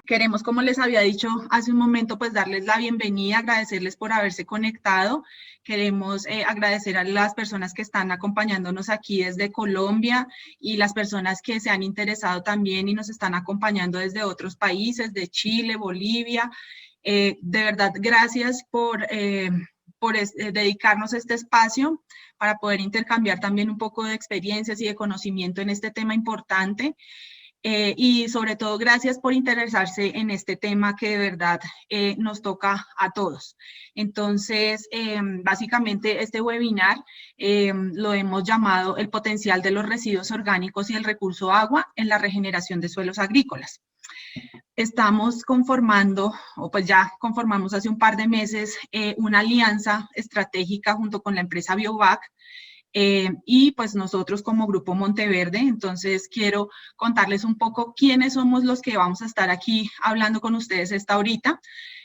Queremos, como les había dicho hace un momento, pues darles la bienvenida, agradecerles por haberse conectado. Queremos agradecer a las personas que están acompañándonos aquí desde Colombia y las personas que se han interesado también y nos están acompañando desde otros países, de Chile, Bolivia. De verdad, gracias por dedicarnos este espacio para poder intercambiar también un poco de experiencias y de conocimiento en este tema importante. Y sobre todo, gracias por interesarse en este tema que de verdad nos toca a todos. Entonces, básicamente este webinar lo hemos llamado el potencial de los residuos orgánicos y el recurso agua en la regeneración de suelos agrícolas. Estamos conformando, o pues ya conformamos hace un par de meses, una alianza estratégica junto con la empresa Biovac, y pues nosotros como Grupo Monteverde. Entonces quiero contarles un poco quiénes somos los que vamos a estar aquí hablando con ustedes esta horita.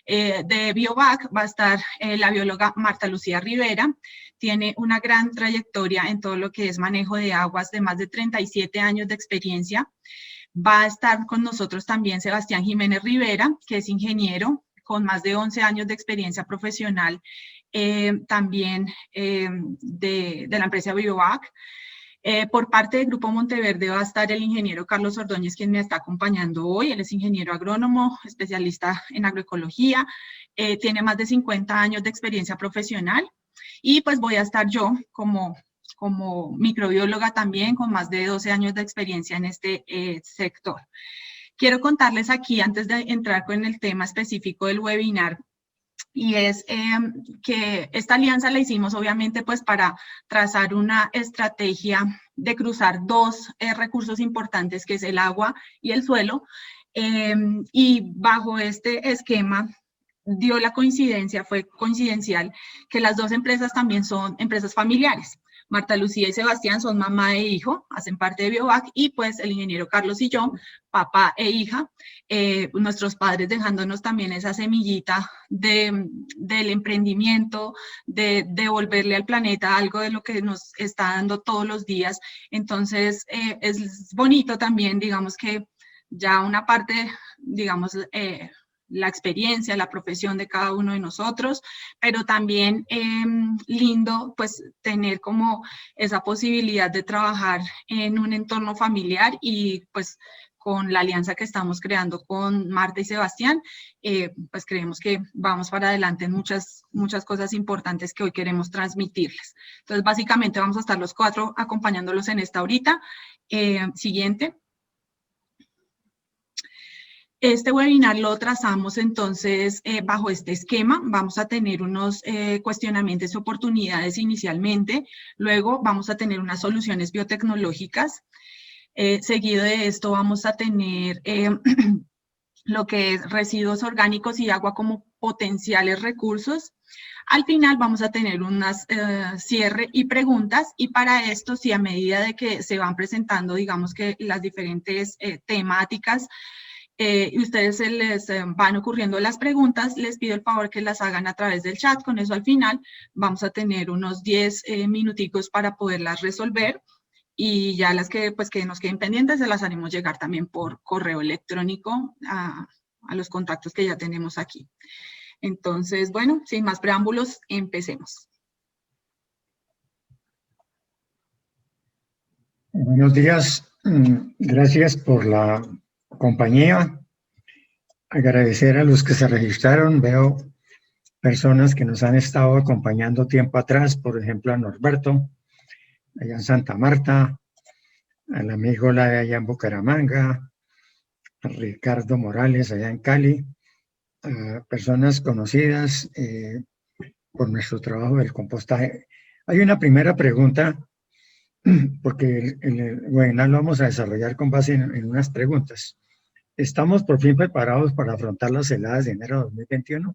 De Biovac va a estar la bióloga Marta Lucía Rivera. Tiene una gran trayectoria en todo lo que es manejo de aguas, de más de 37 años de experiencia. Va a estar con nosotros también Sebastián Jiménez Rivera, que es ingeniero con más de 11 años de experiencia profesional, también de la empresa Biovac. Por parte del Grupo Monteverde va a estar el ingeniero Carlos Ordóñez, quien me está acompañando hoy. Él es ingeniero agrónomo, especialista en agroecología, tiene más de 50 años de experiencia profesional. Y pues voy a estar yo como microbióloga también, con más de 12 años de experiencia en este sector. Quiero contarles aquí, antes de entrar con el tema específico del webinar, y es que esta alianza la hicimos obviamente pues para trazar una estrategia de cruzar dos recursos importantes, que es el agua y el suelo, y bajo este esquema dio la coincidencia, fue coincidencial, que las dos empresas también son empresas familiares. Marta Lucía y Sebastián son mamá e hijo, hacen parte de Biovac, y pues el ingeniero Carlos y yo, papá e hija, nuestros padres dejándonos también esa semillita del emprendimiento, de devolverle al planeta algo de lo que nos está dando todos los días. Entonces, es bonito también, digamos que ya una parte, digamos, la experiencia, la profesión de cada uno de nosotros, pero también lindo pues tener como esa posibilidad de trabajar en un entorno familiar, y pues con la alianza que estamos creando con Marta y Sebastián, pues creemos que vamos para adelante en muchas cosas importantes que hoy queremos transmitirles. Entonces básicamente vamos a estar los cuatro acompañándolos en esta horita. Siguiente. Este webinar lo trazamos entonces bajo este esquema. Vamos a tener unos cuestionamientos y oportunidades inicialmente, luego vamos a tener unas soluciones biotecnológicas, seguido de esto vamos a tener lo que es residuos orgánicos y agua como potenciales recursos. Al final vamos a tener unas cierre y preguntas, y para esto, si a medida de que se van presentando, digamos que las diferentes temáticas, y ustedes se les van ocurriendo las preguntas, les pido el favor que las hagan a través del chat. Con eso al final vamos a tener unos 10 minuticos para poderlas resolver, y ya las que, pues, que nos queden pendientes se las haremos llegar también por correo electrónico a los contactos que ya tenemos aquí. Entonces, bueno, sin más preámbulos, empecemos. Buenos días, gracias por la compañía. Agradecer a los que se registraron. Veo personas que nos han estado acompañando tiempo atrás, por ejemplo a Norberto, allá en Santa Marta, al amigo la de allá en Bucaramanga, a Ricardo Morales allá en Cali, a personas conocidas por nuestro trabajo del compostaje. Hay una primera pregunta, porque el webinar lo vamos a desarrollar con base en unas preguntas. ¿Estamos por fin preparados para afrontar las heladas de enero de 2021?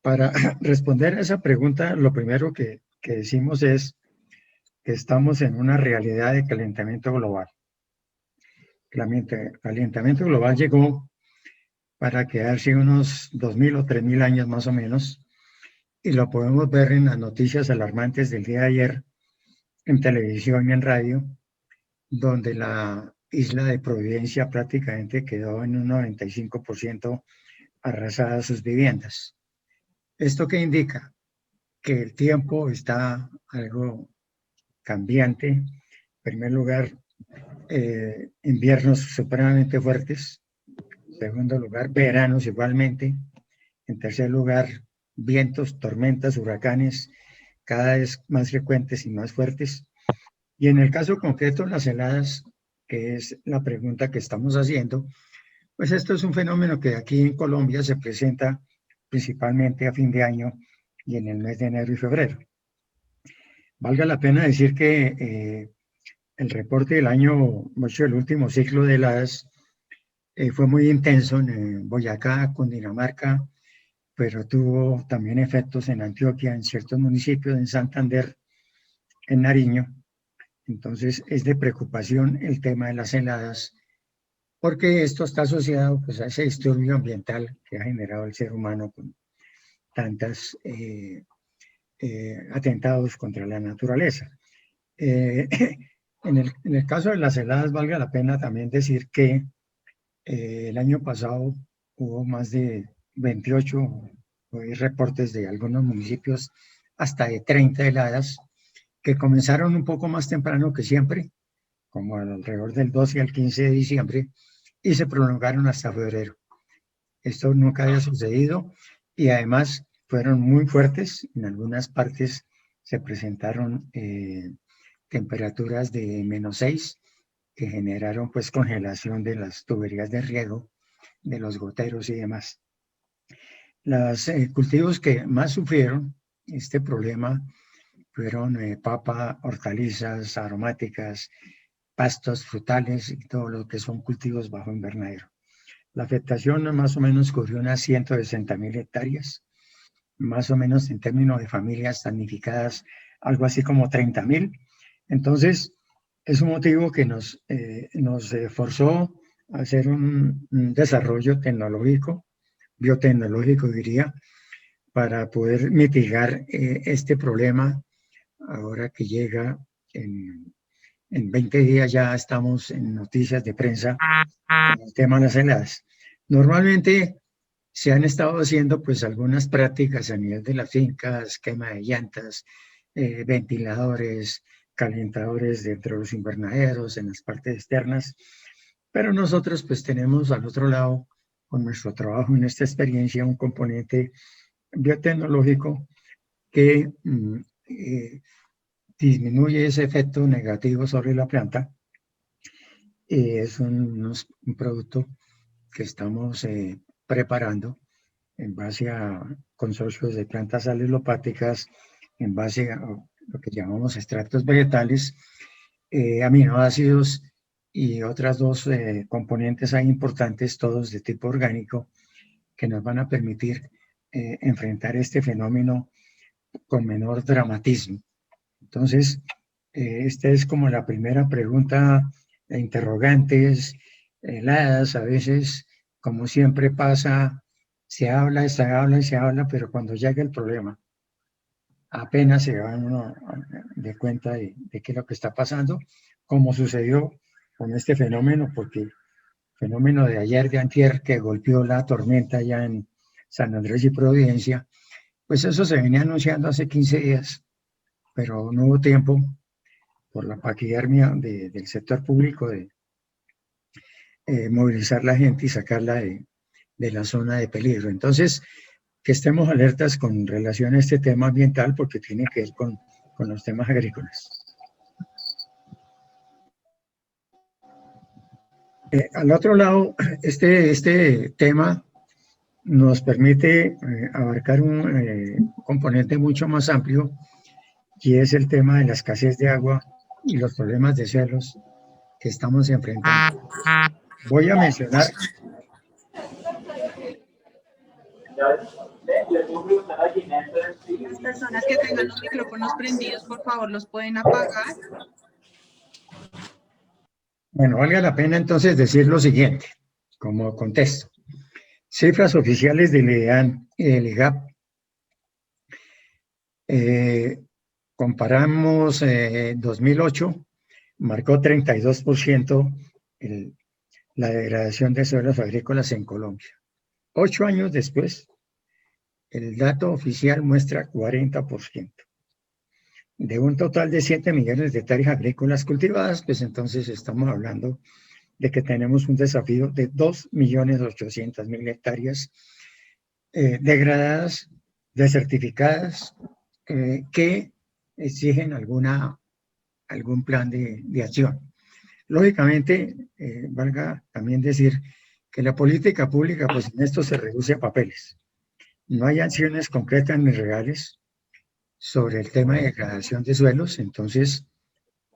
Para responder a esa pregunta, lo primero que decimos es que estamos en una realidad de calentamiento global. El calentamiento global llegó para quedarse unos 2000 o 3000 años más o menos, y lo podemos ver en las noticias alarmantes del día de ayer, en televisión y en radio, donde la isla de Providencia prácticamente quedó en un 95% arrasadas sus viviendas. ¿Esto qué indica? Que el tiempo está algo cambiante. En primer lugar, inviernos supremamente fuertes. En segundo lugar, veranos igualmente. En tercer lugar, vientos, tormentas, huracanes cada vez más frecuentes y más fuertes. Y en el caso concreto, las heladas, que es la pregunta que estamos haciendo, pues esto es un fenómeno que aquí en Colombia se presenta principalmente a fin de año y en el mes de enero y febrero. Valga la pena decir que el reporte del año, mucho el último ciclo de heladas, fue muy intenso en Boyacá, Cundinamarca, pero tuvo también efectos en Antioquia, en ciertos municipios, en Santander, en Nariño. Entonces es de preocupación el tema de las heladas, porque esto está asociado pues, a ese disturbio ambiental que ha generado el ser humano con tantos atentados contra la naturaleza. En el caso de las heladas, valga la pena también decir que el año pasado hubo más de 28 reportes de algunos municipios, hasta de 30 heladas, que comenzaron un poco más temprano que siempre, como alrededor del 12 al 15 de diciembre, y se prolongaron hasta febrero. Esto nunca había sucedido y además fueron muy fuertes. En algunas partes se presentaron temperaturas de -6 que generaron pues congelación de las tuberías de riego, de los goteros y demás. Los cultivos que más sufrieron este problema fueron papa, hortalizas aromáticas, pastos frutales y todo lo que son cultivos bajo invernadero. La afectación más o menos cubrió unas 160.000 hectáreas, más o menos en términos de familias damnificadas, algo así como 30.000. Entonces, es un motivo que nos forzó a hacer un desarrollo tecnológico, biotecnológico diría, para poder mitigar este problema ahora que llega en 20 días ya estamos en noticias de prensa con el tema de las heladas. Normalmente se han estado haciendo pues algunas prácticas a nivel de las fincas, quema de llantas, ventiladores, calentadores dentro de los invernaderos, en las partes externas, pero nosotros pues tenemos al otro lado, con nuestro trabajo en esta experiencia, un componente biotecnológico que disminuye ese efecto negativo sobre la planta. Es un producto que estamos preparando en base a consorcios de plantas alelopáticas, en base a lo que llamamos extractos vegetales, aminoácidos y otras dos componentes ahí importantes, todos de tipo orgánico, que nos van a permitir enfrentar este fenómeno con menor dramatismo. Entonces, esta es como la primera pregunta, interrogantes, heladas, a veces, como siempre pasa, se habla, pero cuando llega el problema, apenas se va uno de cuenta de qué es lo que está pasando, como sucedió con este fenómeno, porque el fenómeno de ayer, de antier, que golpeó la tormenta allá en San Andrés y Providencia, pues eso se venía anunciando hace 15 días, pero no hubo tiempo por la paquidermia del sector público de movilizar la gente y sacarla de la zona de peligro. Entonces, que estemos alertas con relación a este tema ambiental porque tiene que ver con los temas agrícolas. Al otro lado, este tema nos permite abarcar un componente mucho más amplio, y es el tema de la escasez de agua y los problemas de suelos que estamos enfrentando. Voy a mencionar las personas que tengan los micrófonos prendidos, por favor, los pueden apagar. Bueno, valga la pena entonces decir lo siguiente, como contexto. Cifras oficiales del IDEAN y del IGAP Comparamos 2008, marcó 32% la degradación de suelos agrícolas en Colombia. 8 años después, el dato oficial muestra 40%. De un total de 7 millones de hectáreas agrícolas cultivadas, pues entonces estamos hablando de que tenemos un desafío de 2.800.000 hectáreas degradadas, desertificadas, que exigen algún plan de acción. Lógicamente, valga también decir que la política pública, pues en esto se reduce a papeles. No hay acciones concretas ni reales sobre el tema de degradación de suelos, entonces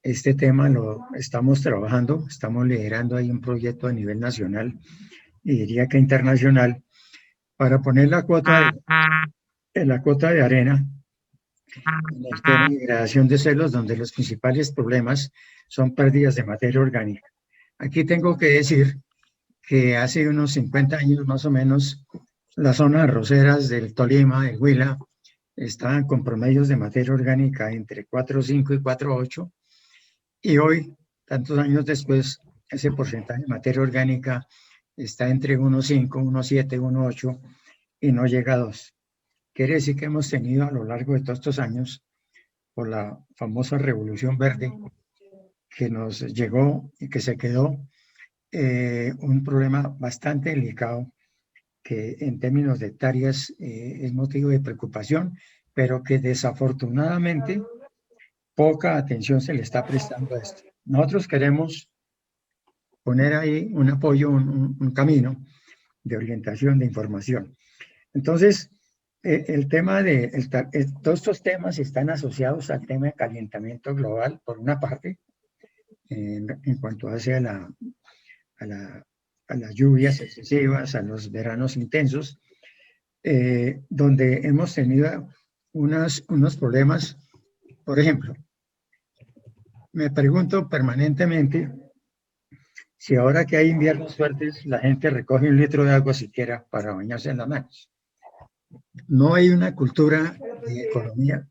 este tema lo estamos trabajando, estamos liderando ahí un proyecto a nivel nacional y diría que internacional para poner la cuota de arena en el tema de degradación de suelos, donde los principales problemas son pérdidas de materia orgánica. Aquí tengo que decir que hace unos 50 años más o menos, las zonas arroceras del Tolima, del Huila, estaban con promedios de materia orgánica entre 4,5 y 4,8, y hoy, tantos años después, ese porcentaje de materia orgánica está entre 1,5, 1,7, 1,8 y no llega a 2. Quiere decir que hemos tenido a lo largo de todos estos años, por la famosa Revolución Verde, que nos llegó y que se quedó, un problema bastante delicado que en términos de hectáreas es motivo de preocupación, pero que desafortunadamente poca atención se le está prestando a esto. Nosotros queremos poner ahí un apoyo, un camino de orientación, de información. Entonces, el tema de, todos estos temas están asociados al tema de calentamiento global, por una parte, en cuanto hace a las lluvias excesivas, a los veranos intensos, donde hemos tenido unos problemas. Por ejemplo, me pregunto permanentemente si ahora que hay inviernos fuertes, la gente recoge 1 litro de agua siquiera para bañarse en las manos. No hay una cultura de economía.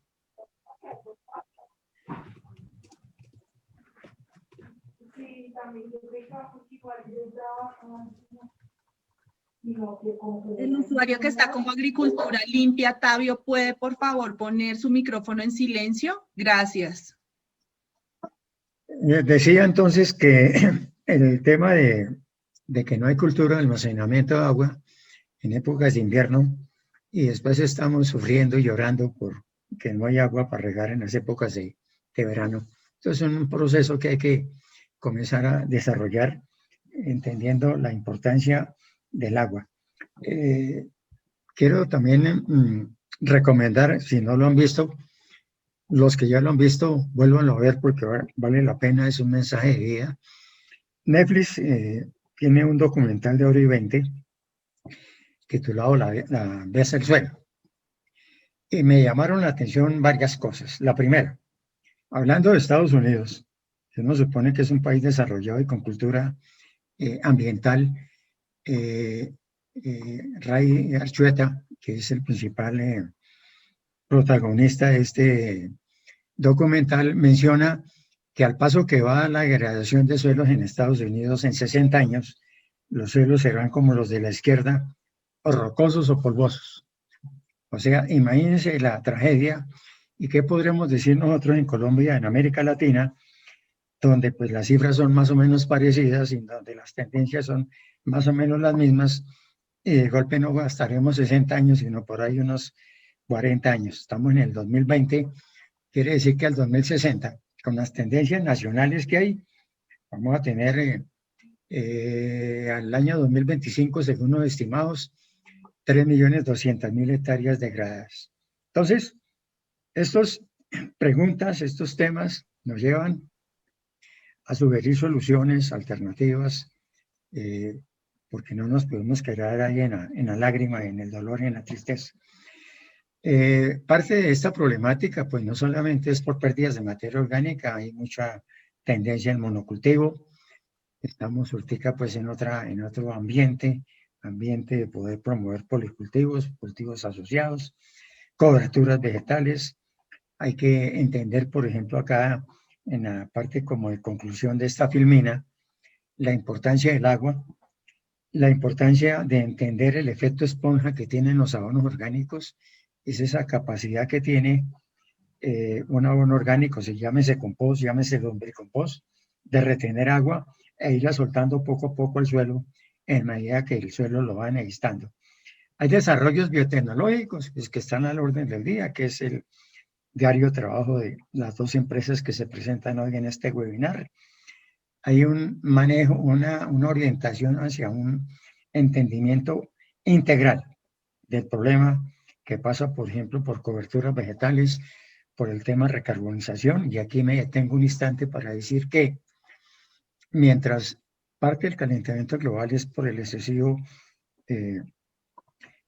El usuario que está como Agricultura Limpia, Tabio, ¿puede por favor poner su micrófono en silencio? Gracias. Decía entonces que el tema de que no hay cultura de almacenamiento de agua en épocas de invierno, y después estamos sufriendo y llorando por que no hay agua para regar en las épocas de verano. Entonces es un proceso que hay que comenzar a desarrollar, entendiendo la importancia del agua. Quiero también recomendar, si no lo han visto, los que ya lo han visto, vuélvanlo a ver porque vale la pena, es un mensaje de vida. Netflix tiene un documental de 1:20 titulado La Besa del Suelo. Y me llamaron la atención varias cosas. La primera, hablando de Estados Unidos, que uno supone que es un país desarrollado y con cultura ambiental, Ray Archueta, que es el principal protagonista de este documental, menciona que al paso que va la degradación de suelos en Estados Unidos, en 60 años, los suelos serán como los de la izquierda, o rocosos o polvosos. O sea, imagínense la tragedia. ¿Y qué podremos decir nosotros en Colombia, en América Latina, donde pues las cifras son más o menos parecidas y donde las tendencias son más o menos las mismas? Y de golpe no estaremos 60 años, sino por ahí unos 40 años. Estamos en el 2020, quiere decir que al 2060, con las tendencias nacionales que hay, vamos a tener al año 2025, según los estimados, 3.200.000 hectáreas degradadas. Entonces, estas preguntas, estos temas nos llevan a sugerir soluciones alternativas, porque no nos podemos quedar ahí en la lágrima, en el dolor y en la tristeza. Parte de esta problemática, pues no solamente es por pérdidas de materia orgánica, hay mucha tendencia al monocultivo. Estamos ahorita pues en otro ambiente de poder promover policultivos, cultivos asociados, coberturas vegetales, hay que entender, por ejemplo, acá en la parte como de conclusión de esta filmina, la importancia del agua, la importancia de entender el efecto esponja que tienen los abonos orgánicos, es esa capacidad que tiene un abono orgánico, se llámese compost, llámese lombricompost, de retener agua e irla soltando poco a poco al suelo en medida que el suelo lo va necesitando. Hay desarrollos biotecnológicos pues, que están al orden del día, que es el diario trabajo de las dos empresas que se presentan hoy en este webinar. Hay un manejo, una orientación hacia un entendimiento integral del problema que pasa, por ejemplo, por coberturas vegetales, por el tema recarbonización. Y aquí me detengo un instante para decir que mientras parte del calentamiento global es por el excesivo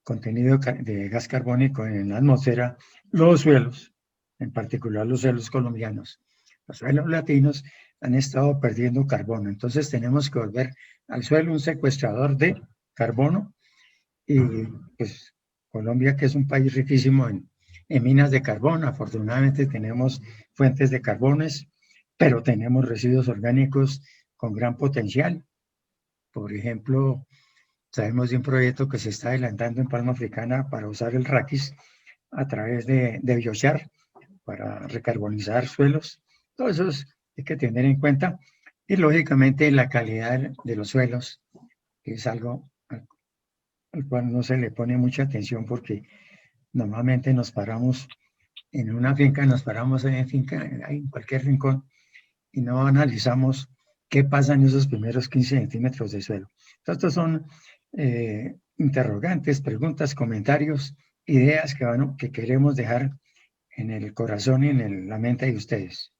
contenido de gas carbónico en la atmósfera, los suelos, en particular los suelos colombianos, los suelos latinos, han estado perdiendo carbono. Entonces tenemos que volver al suelo un secuestrador de carbono y pues Colombia, que es un país riquísimo en minas de carbón, afortunadamente tenemos fuentes de carbones, pero tenemos residuos orgánicos con gran potencial. Por ejemplo, sabemos de un proyecto que se está adelantando en Palma Africana para usar el raquis a través de biochar para recarbonizar suelos. Todo eso hay que tener en cuenta. Y lógicamente la calidad de los suelos, que es algo al cual no se le pone mucha atención porque normalmente nos paramos en una finca, nos paramos en finca, en cualquier rincón, y no analizamos qué pasa en esos primeros 15 centímetros de suelo. Entonces, estos son interrogantes, preguntas, comentarios, ideas que queremos dejar en el corazón y en la mente de ustedes.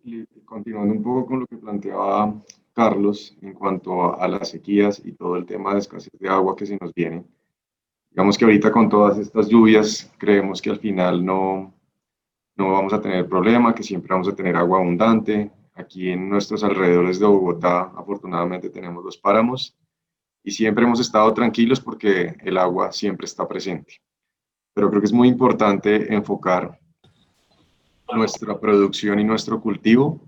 Y continuando un poco con lo que planteaba Carlos en cuanto a las sequías y todo el tema de escasez de agua que se nos viene. Digamos que ahorita con todas estas lluvias creemos que al final no vamos a tener problema, que siempre vamos a tener agua abundante. Aquí en nuestros alrededores de Bogotá, afortunadamente tenemos los páramos y siempre hemos estado tranquilos porque el agua siempre está presente. Pero creo que es muy importante enfocar nuestra producción y nuestro cultivo,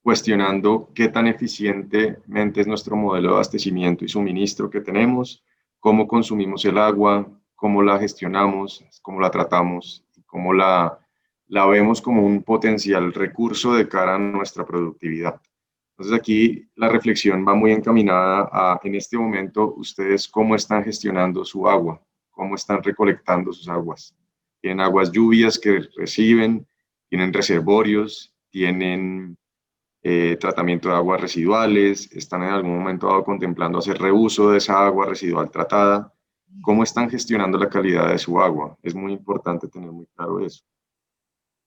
cuestionando qué tan eficientemente es nuestro modelo de abastecimiento y suministro que tenemos, cómo consumimos el agua, cómo la gestionamos, cómo la tratamos, cómo la vemos como un potencial recurso de cara a nuestra productividad. Entonces aquí la reflexión va muy encaminada a, en este momento, ustedes cómo están gestionando su agua, cómo están recolectando sus aguas. Tienen aguas lluvias que reciben, tienen reservorios, tienen tratamiento de aguas residuales, están en algún momento dado contemplando hacer reuso de esa agua residual tratada. ¿Cómo están gestionando la calidad de su agua? Es muy importante tener muy claro eso.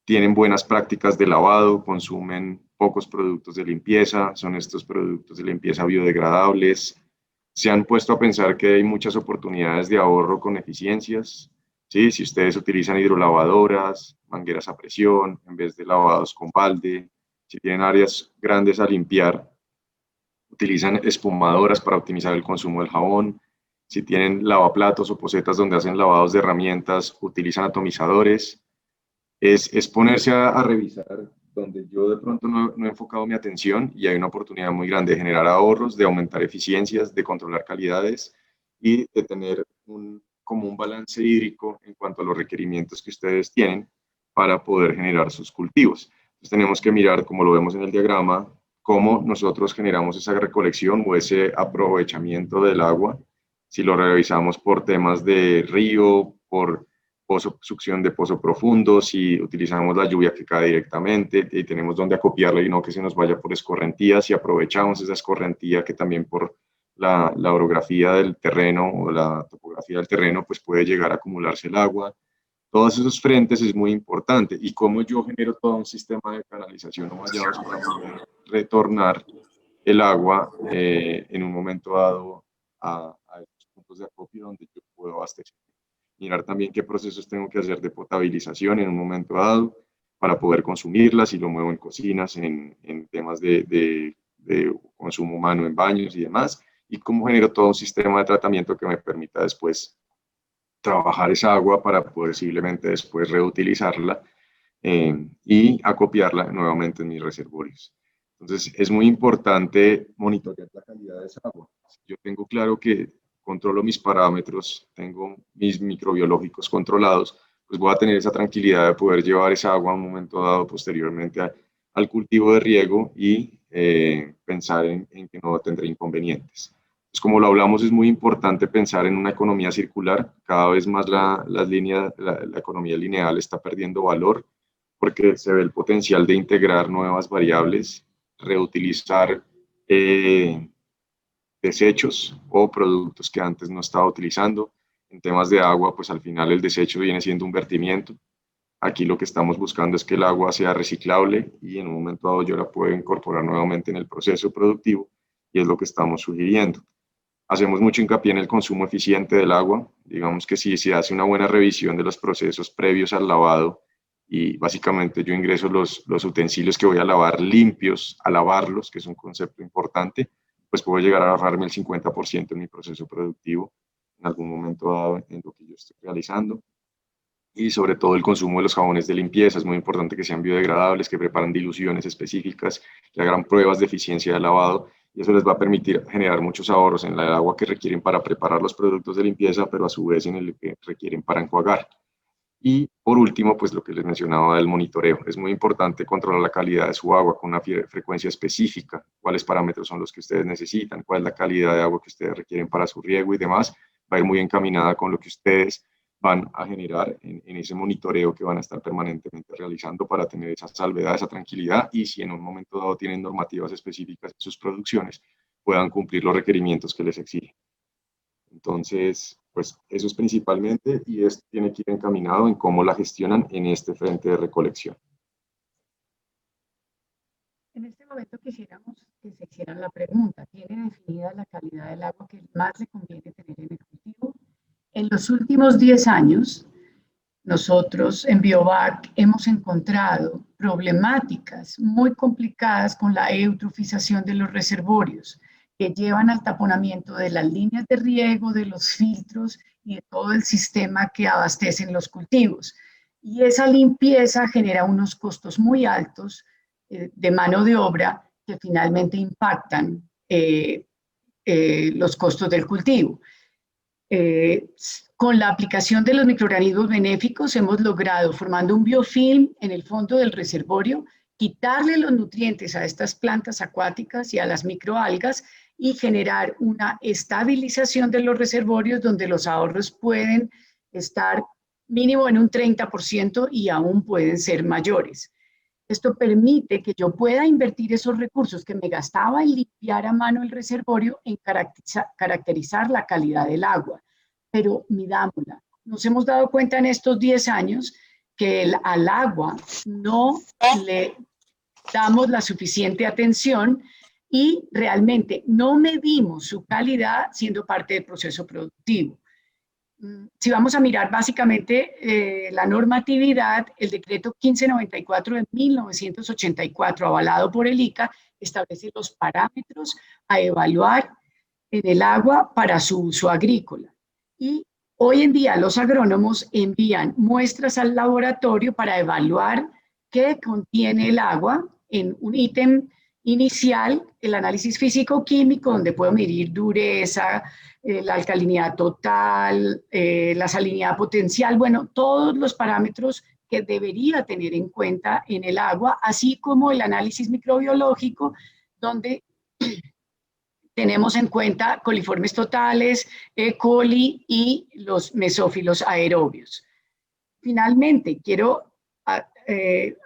Tienen buenas prácticas de lavado, consumen pocos productos de limpieza, son estos productos de limpieza biodegradables. Se han puesto a pensar que hay muchas oportunidades de ahorro con eficiencias. ¿Sí? Si ustedes utilizan hidrolavadoras, mangueras a presión, en vez de lavados con balde, si tienen áreas grandes a limpiar, utilizan espumadoras para optimizar el consumo del jabón. Si tienen lavaplatos o posetas donde hacen lavados de herramientas, utilizan atomizadores. Es ponerse a revisar donde yo de pronto no he enfocado mi atención y hay una oportunidad muy grande de generar ahorros, de aumentar eficiencias, de controlar calidades y de tener como un balance hídrico en cuanto a los requerimientos que ustedes tienen para poder generar sus cultivos. Entonces tenemos que mirar, como lo vemos en el diagrama, cómo nosotros generamos esa recolección o ese aprovechamiento del agua, si lo revisamos por temas de río, por succión de pozo profundo, si utilizamos la lluvia que cae directamente y tenemos donde acopiarla y no que se nos vaya por escorrentías, si aprovechamos esa escorrentía que también por la orografía del terreno o la topografía del terreno, pues puede llegar a acumularse el agua. Todos esos frentes es muy importante y cómo yo genero todo un sistema de canalización o vallados para poder retornar el agua en un momento dado a estos puntos de acopio donde yo puedo abastecer. Mirar también qué procesos tengo que hacer de potabilización en un momento dado para poder consumirlas, si lo muevo en cocinas, en temas de consumo humano en baños y demás, y cómo genero todo un sistema de tratamiento que me permita después trabajar esa agua para posiblemente después reutilizarla y acopiarla nuevamente en mis reservorios. Entonces, es muy importante monitorear la calidad de esa agua. Yo tengo claro que controlo mis parámetros, tengo mis microbiológicos controlados, pues voy a tener esa tranquilidad de poder llevar esa agua a un momento dado posteriormente al cultivo de riego y pensar en que no tendré inconvenientes. Pues como lo hablamos, es muy importante pensar en una economía circular. Cada vez más la economía lineal está perdiendo valor porque se ve el potencial de integrar nuevas variables, reutilizar desechos o productos que antes no estaba utilizando. En temas de agua, pues al final el desecho viene siendo un vertimiento. Aquí lo que estamos buscando es que el agua sea reciclable y en un momento dado yo la pueda incorporar nuevamente en el proceso productivo y es lo que estamos sugiriendo. Hacemos mucho hincapié en el consumo eficiente del agua. Digamos que si se hace una buena revisión de los procesos previos al lavado y básicamente yo ingreso los utensilios que voy a lavar limpios, a lavarlos, que es un concepto importante, pues puedo llegar a ahorrarme el 50% en mi proceso productivo en algún momento dado en lo que yo estoy realizando. Y sobre todo el consumo de los jabones de limpieza. Es muy importante que sean biodegradables, que preparen diluciones específicas, que hagan pruebas de eficiencia de lavado y eso les va a permitir generar muchos ahorros en el agua que requieren para preparar los productos de limpieza, pero a su vez en el que requieren para enjuagar. Y por último, pues lo que les mencionaba del monitoreo. Es muy importante controlar la calidad de su agua con una frecuencia específica, cuáles parámetros son los que ustedes necesitan, cuál es la calidad de agua que ustedes requieren para su riego y demás. Va a ir muy encaminada con lo que ustedes van a generar en ese monitoreo que van a estar permanentemente realizando para tener esa salvedad, esa tranquilidad y si en un momento dado tienen normativas específicas en sus producciones, puedan cumplir los requerimientos que les exigen. Entonces, pues eso es principalmente y esto tiene que ir encaminado en cómo la gestionan en este frente de recolección. En este momento quisiéramos que se hicieran la pregunta, ¿tiene definida la calidad del agua que más le conviene tener en el cultivo? En los últimos 10 años, nosotros en Biovac hemos encontrado problemáticas muy complicadas con la eutrofización de los reservorios que llevan al taponamiento de las líneas de riego, de los filtros y de todo el sistema que abastecen los cultivos. Y esa limpieza genera unos costos muy altos de mano de obra que finalmente impactan los costos del cultivo. Con la aplicación de los microorganismos benéficos hemos logrado, formando un biofilm en el fondo del reservorio, quitarle los nutrientes a estas plantas acuáticas y a las microalgas y generar una estabilización de los reservorios donde los ahorros pueden estar mínimo en un 30% y aún pueden ser mayores. Esto permite que yo pueda invertir esos recursos que me gastaba en limpiar a mano el reservorio en caracterizar la calidad del agua. Pero midámosla. Nos hemos dado cuenta en estos 10 años que al agua no le damos la suficiente atención y realmente no medimos su calidad siendo parte del proceso productivo. Si vamos a mirar básicamente la normatividad, el decreto 1594 de 1984, avalado por el ICA, establece los parámetros a evaluar en el agua para su uso agrícola. Y hoy en día los agrónomos envían muestras al laboratorio para evaluar qué contiene el agua en un ítem inicial, el análisis físico-químico, donde puedo medir dureza, la alcalinidad total, la salinidad potencial, bueno, todos los parámetros que debería tener en cuenta en el agua, así como el análisis microbiológico, donde tenemos en cuenta coliformes totales, E. coli y los mesófilos aerobios. Finalmente, quiero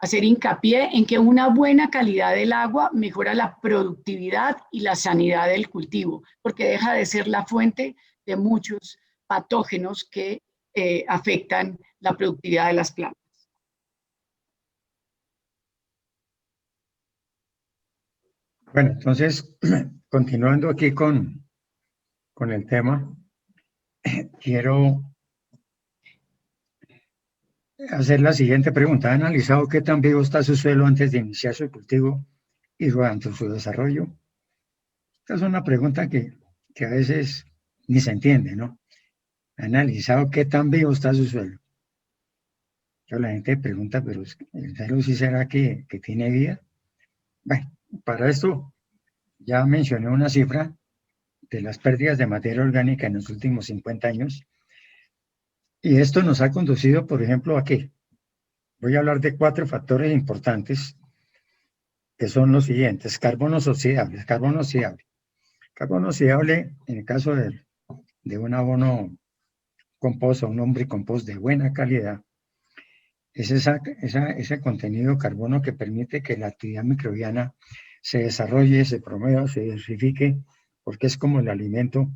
hacer hincapié en que una buena calidad del agua mejora la productividad y la sanidad del cultivo, porque deja de ser la fuente de muchos patógenos que afectan la productividad de las plantas. Bueno, entonces, continuando aquí con el tema, quiero hacer la siguiente pregunta. ¿Ha analizado qué tan vivo está su suelo antes de iniciar su cultivo y durante su desarrollo? Esta es una pregunta que a veces ni se entiende, ¿no? analizado qué tan vivo está su suelo. La gente pregunta, pero ¿el suelo sí será que tiene vida? Bueno, para esto ya mencioné una cifra de las pérdidas de materia orgánica en los últimos 50 años. Y esto nos ha conducido, por ejemplo, ¿a qué? Voy a hablar de 4 factores importantes que son los siguientes. Carbonos oxidables. Carbono oxidable. Carbono oxidable, en el caso de un abono compost o un lombricompost de buena calidad, es ese contenido de carbono que permite que la actividad microbiana se desarrolle, se promueva, se diversifique, porque es como el alimento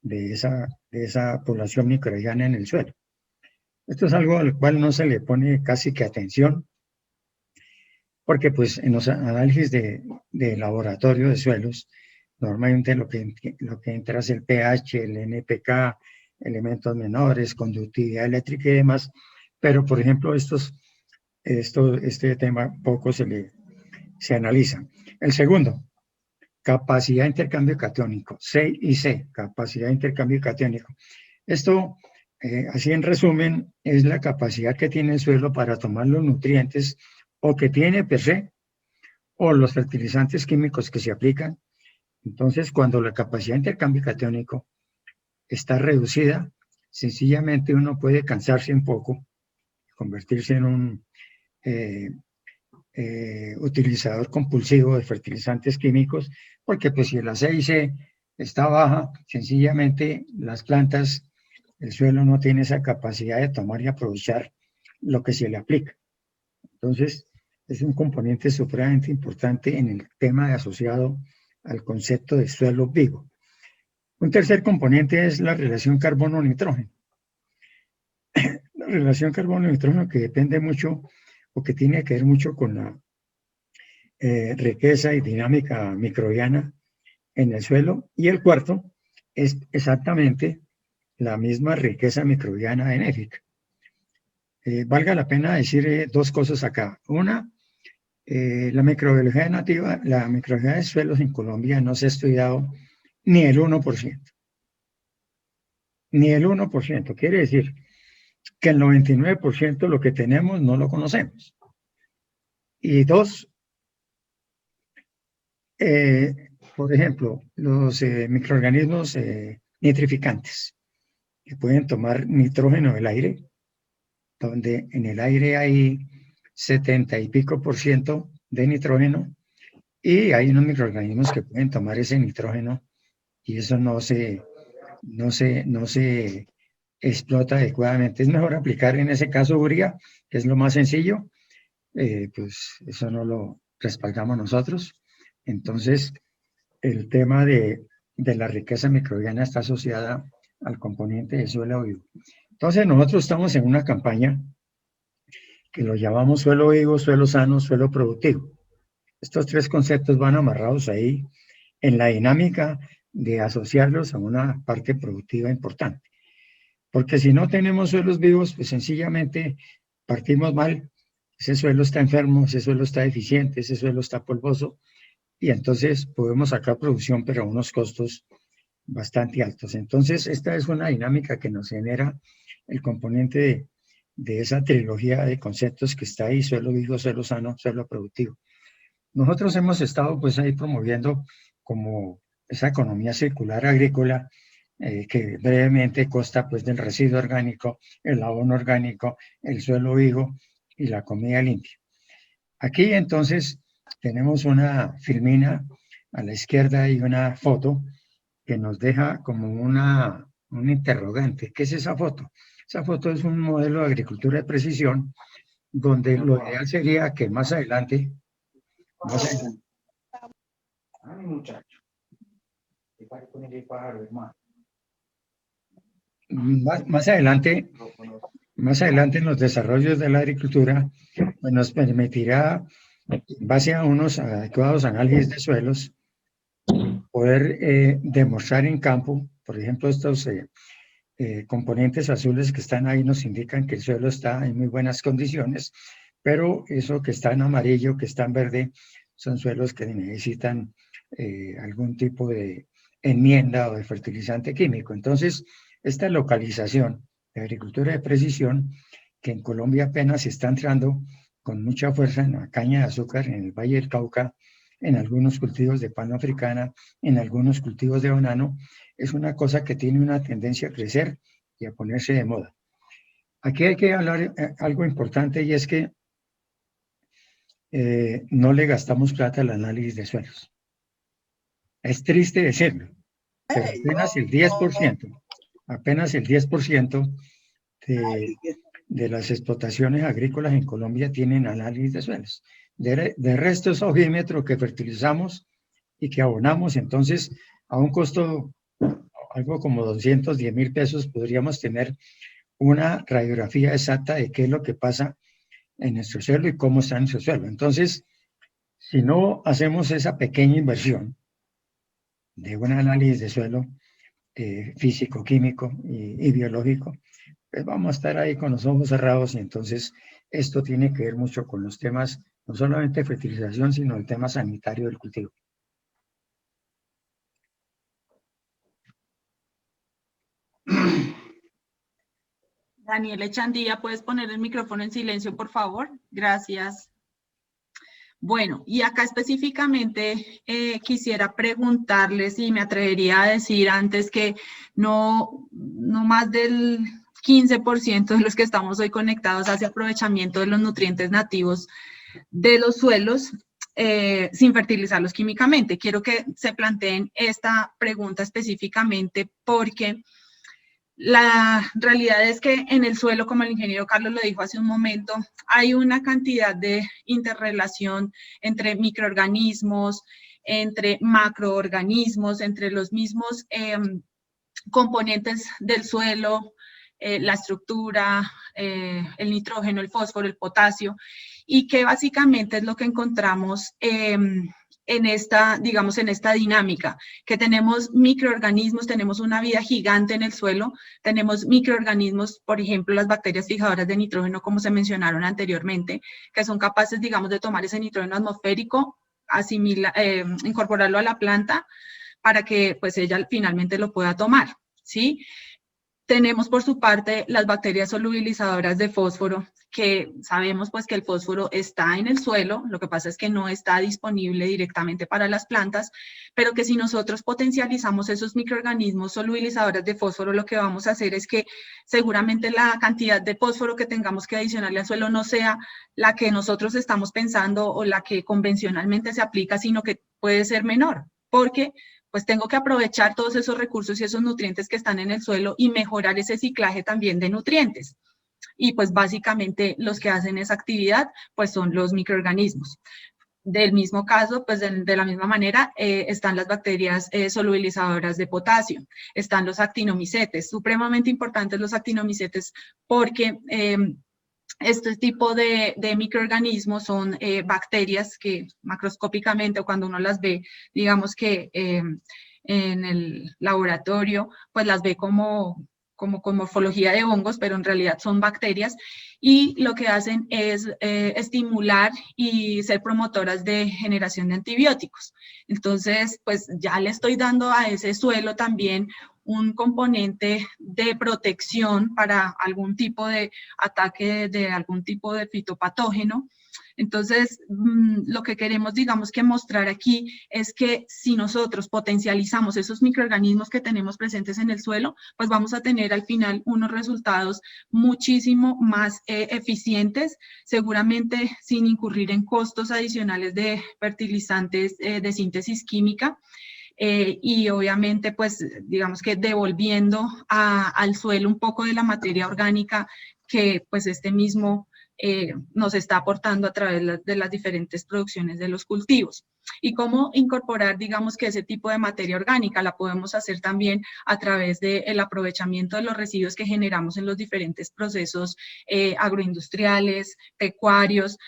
de esa población microbiana en el suelo. Esto es algo al cual no se le pone casi que atención, porque pues en los análisis de laboratorio de suelos, normalmente lo que entra es el pH, el NPK, elementos menores, conductividad eléctrica y demás, pero por ejemplo este tema poco se analiza. El segundo, capacidad de intercambio catiónico, C y C, capacidad de intercambio catiónico. Esto, así en resumen, es la capacidad que tiene el suelo para tomar los nutrientes o que tiene per se, o los fertilizantes químicos que se aplican. Entonces, cuando la capacidad de intercambio catiónico está reducida, sencillamente uno puede cansarse un poco, convertirse en un utilizador compulsivo de fertilizantes químicos, porque pues si la C está baja, sencillamente las plantas, el suelo no tiene esa capacidad de tomar y aprovechar lo que se le aplica. Entonces, es un componente supremamente importante en el tema asociado al concepto de suelo vivo. Un tercer componente es la relación carbono-nitrógeno. La relación carbono-nitrógeno que depende mucho o que tiene que ver mucho con la riqueza y dinámica microbiana en el suelo. Y el cuarto es exactamente la misma riqueza microbiana benéfica. Valga la pena decir 2 cosas acá. Una, la microbiología nativa, la microbiología de suelos en Colombia no se ha estudiado ni el 1%. Ni el 1%. Quiere decir que el 99% lo que tenemos no lo conocemos. Y 2, por ejemplo, los microorganismos nitrificantes, que pueden tomar nitrógeno del aire, donde en el aire hay 70 y pico % de nitrógeno, y hay unos microorganismos que pueden tomar ese nitrógeno, y eso no se explota adecuadamente. Es mejor aplicar en ese caso urea, que es lo más sencillo, pues eso no lo respaldamos nosotros. Entonces, el tema de la riqueza microbiana está asociada al componente de suelo vivo. Entonces, nosotros estamos en una campaña que lo llamamos suelo vivo, suelo sano, suelo productivo. Estos 3 conceptos van amarrados ahí en la dinámica de asociarlos a una parte productiva importante. Porque si no tenemos suelos vivos, pues sencillamente partimos mal. Ese suelo está enfermo, ese suelo está deficiente, ese suelo está polvoso, y entonces podemos sacar producción, pero a unos costos bastante altos. Entonces, esta es una dinámica que nos genera el componente de esa trilogía de conceptos que está ahí: suelo vivo, suelo sano, suelo productivo. Nosotros hemos estado pues ahí promoviendo como esa economía circular agrícola, que brevemente consta pues del residuo orgánico, el abono orgánico, el suelo vivo y la comida limpia. Aquí entonces tenemos una filmina a la izquierda y una foto que nos deja como un interrogante. ¿Qué es esa foto? Esa foto es un modelo de agricultura de precisión, donde lo ideal sería que más adelante, más adelante en los desarrollos de la agricultura, pues nos permitirá, en base a unos adecuados análisis de suelos, poder demostrar en campo, por ejemplo, estos componentes azules que están ahí nos indican que el suelo está en muy buenas condiciones, pero eso que está en amarillo, que está en verde, son suelos que necesitan algún tipo de enmienda o de fertilizante químico. Entonces, esta localización de agricultura de precisión, que en Colombia apenas está entrando con mucha fuerza en la caña de azúcar, en el Valle del Cauca, en algunos cultivos de palma africana, en algunos cultivos de banano, es una cosa que tiene una tendencia a crecer y a ponerse de moda. Aquí hay que hablar algo importante, y es que no le gastamos plata al análisis de suelos. Es triste decirlo, pero apenas el 10% de las explotaciones agrícolas en Colombia tienen análisis de suelos. De resto es ojímetro que fertilizamos y que abonamos. Entonces, a un costo algo como 210.000 pesos podríamos tener una radiografía exacta de qué es lo que pasa en nuestro suelo y cómo está nuestro suelo. Entonces, si no hacemos esa pequeña inversión de un análisis de suelo físico, químico y biológico, pues vamos a estar ahí con los ojos cerrados. Y entonces esto tiene que ver mucho con los temas, no solamente de fertilización, sino el tema sanitario del cultivo. Daniel Echandía, ¿puedes poner el micrófono en silencio, por favor? Gracias. Bueno, y acá específicamente quisiera preguntarles, y me atrevería a decir antes que no más del 15% de los que estamos hoy conectados hacia aprovechamiento de los nutrientes nativos de los suelos sin fertilizarlos químicamente. Quiero que se planteen esta pregunta específicamente porque la realidad es que en el suelo, como el ingeniero Carlos lo dijo hace un momento, hay una cantidad de interrelación entre microorganismos, entre macroorganismos, entre los mismos componentes del suelo, la estructura, el nitrógeno, el fósforo, el potasio, y que básicamente es lo que encontramos en esta, digamos, en esta dinámica, que tenemos microorganismos, tenemos una vida gigante en el suelo, tenemos microorganismos, por ejemplo, las bacterias fijadoras de nitrógeno, como se mencionaron anteriormente, que son capaces, digamos, de tomar ese nitrógeno atmosférico, incorporarlo a la planta para que, pues, ella finalmente lo pueda tomar, ¿sí? Tenemos por su parte las bacterias solubilizadoras de fósforo, que sabemos pues que el fósforo está en el suelo, lo que pasa es que no está disponible directamente para las plantas, pero que si nosotros potencializamos esos microorganismos solubilizadores de fósforo, lo que vamos a hacer es que seguramente la cantidad de fósforo que tengamos que adicionarle al suelo no sea la que nosotros estamos pensando o la que convencionalmente se aplica, sino que puede ser menor, porque pues tengo que aprovechar todos esos recursos y esos nutrientes que están en el suelo y mejorar ese ciclaje también de nutrientes. Y pues básicamente los que hacen esa actividad pues son los microorganismos. Del mismo caso, pues de la misma manera, están las bacterias solubilizadoras de potasio, están los actinomicetes, supremamente importantes los actinomicetes porque este tipo de microorganismos son bacterias que macroscópicamente, o cuando uno las ve, digamos que en el laboratorio, pues las ve como con morfología de hongos, pero en realidad son bacterias, y lo que hacen es estimular y ser promotoras de generación de antibióticos. Entonces, pues ya le estoy dando a ese suelo también un componente de protección para algún tipo de ataque de algún tipo de fitopatógeno. Entonces, lo que queremos, digamos, que mostrar aquí es que si nosotros potencializamos esos microorganismos que tenemos presentes en el suelo, pues vamos a tener al final unos resultados muchísimo más eficientes, seguramente sin incurrir en costos adicionales de fertilizantes de síntesis química. Y obviamente, pues, digamos que devolviendo al suelo un poco de la materia orgánica que, pues, este mismo nos está aportando a través de las diferentes producciones de los cultivos. Y cómo incorporar, digamos, que ese tipo de materia orgánica la podemos hacer también a través del aprovechamiento de los residuos que generamos en los diferentes procesos agroindustriales, pecuarios,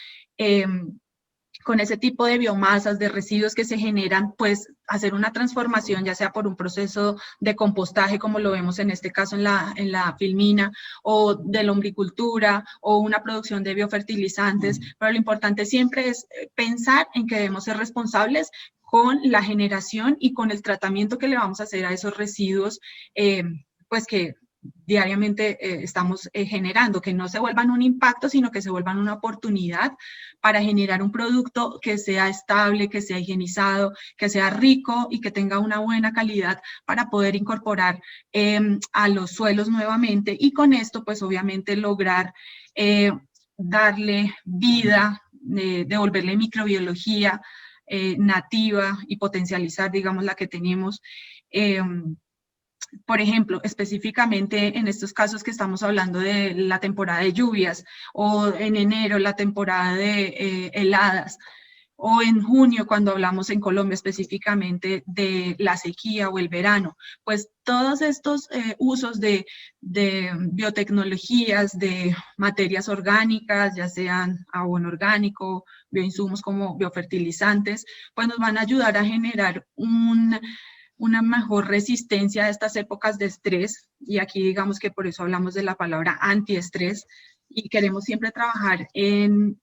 con ese tipo de biomasas, de residuos que se generan, pues hacer una transformación, ya sea por un proceso de compostaje, como lo vemos en este caso en la filmina, o de lombricultura, o una producción de biofertilizantes, pero lo importante siempre es pensar en que debemos ser responsables con la generación y con el tratamiento que le vamos a hacer a esos residuos, pues que diariamente estamos generando, que no se vuelvan un impacto, sino que se vuelvan una oportunidad para generar un producto que sea estable, que sea higienizado, que sea rico y que tenga una buena calidad para poder incorporar a los suelos nuevamente, y con esto pues obviamente lograr darle vida, devolverle microbiología nativa y potencializar, digamos, la que tenemos. Por ejemplo, específicamente en estos casos que estamos hablando de la temporada de lluvias, o en enero la temporada de heladas, o en junio cuando hablamos en Colombia específicamente de la sequía o el verano, pues todos estos usos de biotecnologías, de materias orgánicas, ya sean abono orgánico, bioinsumos como biofertilizantes, pues nos van a ayudar a generar una mejor resistencia a estas épocas de estrés, y aquí digamos que por eso hablamos de la palabra antiestrés, y queremos siempre trabajar en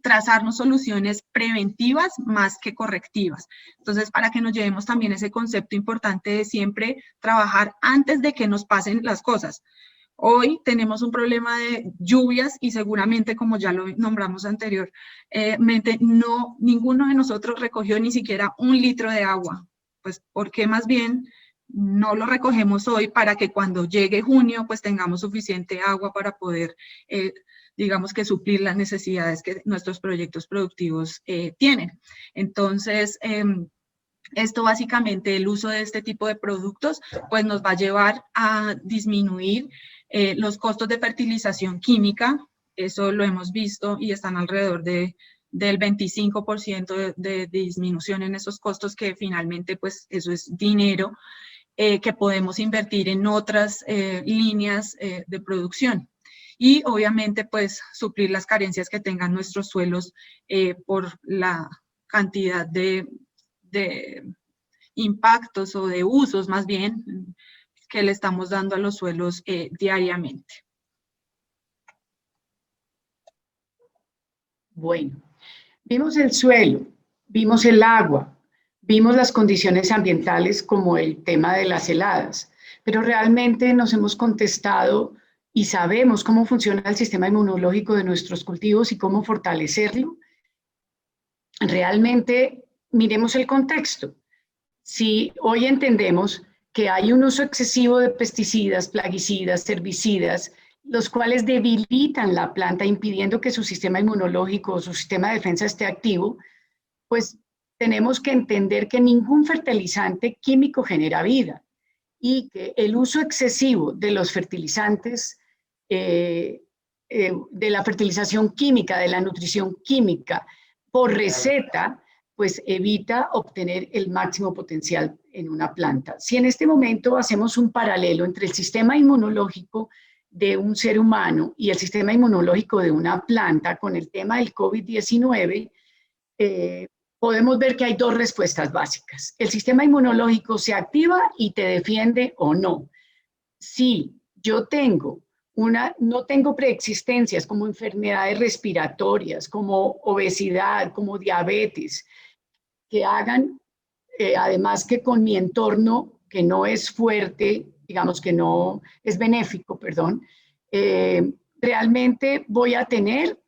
trazarnos soluciones preventivas más que correctivas. Entonces, para que nos llevemos también ese concepto importante de siempre trabajar antes de que nos pasen las cosas. Hoy tenemos un problema de lluvias y seguramente, como ya lo nombramos anteriormente, ninguno de nosotros recogió ni siquiera 1 litro de agua. Pues, ¿por qué más bien no lo recogemos hoy para que cuando llegue junio, pues tengamos suficiente agua para poder, digamos que suplir las necesidades que nuestros proyectos productivos tienen? Entonces, esto básicamente, el uso de este tipo de productos, pues nos va a llevar a disminuir los costos de fertilización química. Eso lo hemos visto y están alrededor del 25% de disminución en esos costos, que finalmente pues eso es dinero que podemos invertir en otras líneas de producción. Y obviamente pues suplir las carencias que tengan nuestros suelos por la cantidad de impactos o de usos más bien que le estamos dando a los suelos diariamente. Bueno, vimos el suelo, vimos el agua, vimos las condiciones ambientales como el tema de las heladas, pero realmente nos hemos contestado y sabemos cómo funciona el sistema inmunológico de nuestros cultivos y cómo fortalecerlo. Realmente miremos el contexto. Si hoy entendemos que hay un uso excesivo de pesticidas, plaguicidas, herbicidas, los cuales debilitan la planta, impidiendo que su sistema inmunológico o su sistema de defensa esté activo, pues tenemos que entender que ningún fertilizante químico genera vida, y que el uso excesivo de los fertilizantes, de la fertilización química, de la nutrición química por receta, pues evita obtener el máximo potencial en una planta. Si en este momento hacemos un paralelo entre el sistema inmunológico de un ser humano y el sistema inmunológico de una planta con el tema del COVID-19, podemos ver que hay 2 respuestas básicas. El sistema inmunológico se activa y te defiende o no. Si yo no tengo preexistencias como enfermedades respiratorias, como obesidad, como diabetes, que hagan, además que con mi entorno, que no es fuerte, digamos que no es benéfico, perdón, realmente voy a tener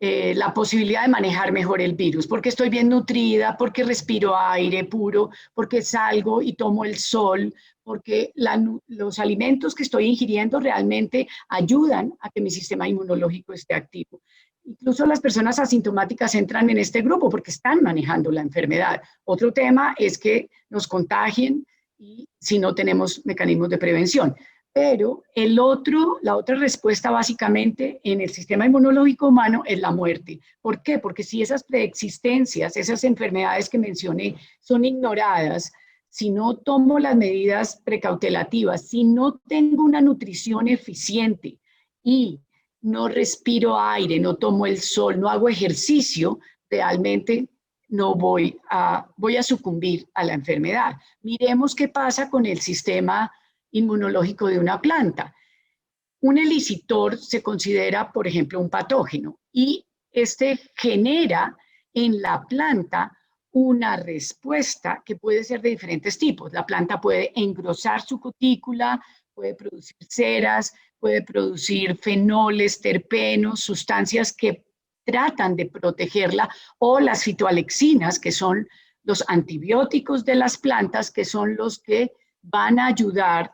la posibilidad de manejar mejor el virus, porque estoy bien nutrida, porque respiro aire puro, porque salgo y tomo el sol, porque los alimentos que estoy ingiriendo realmente ayudan a que mi sistema inmunológico esté activo. Incluso las personas asintomáticas entran en este grupo porque están manejando la enfermedad. Otro tema es que nos contagien y si no tenemos mecanismos de prevención. Pero la otra respuesta básicamente en el sistema inmunológico humano es la muerte. ¿Por qué? Porque si esas preexistencias, esas enfermedades que mencioné son ignoradas, si no tomo las medidas precautelativas, si no tengo una nutrición eficiente y no respiro aire, no tomo el sol, no hago ejercicio, realmente no voy a sucumbir a la enfermedad. Miremos qué pasa con el sistema inmunológico de una planta. Un elicitor se considera, por ejemplo, un patógeno, y este genera en la planta una respuesta que puede ser de diferentes tipos. La planta puede engrosar su cutícula, puede producir ceras, puede producir fenoles, terpenos, sustancias que tratan de protegerla, o las fitoalexinas, que son los antibióticos de las plantas, que son los que van a ayudar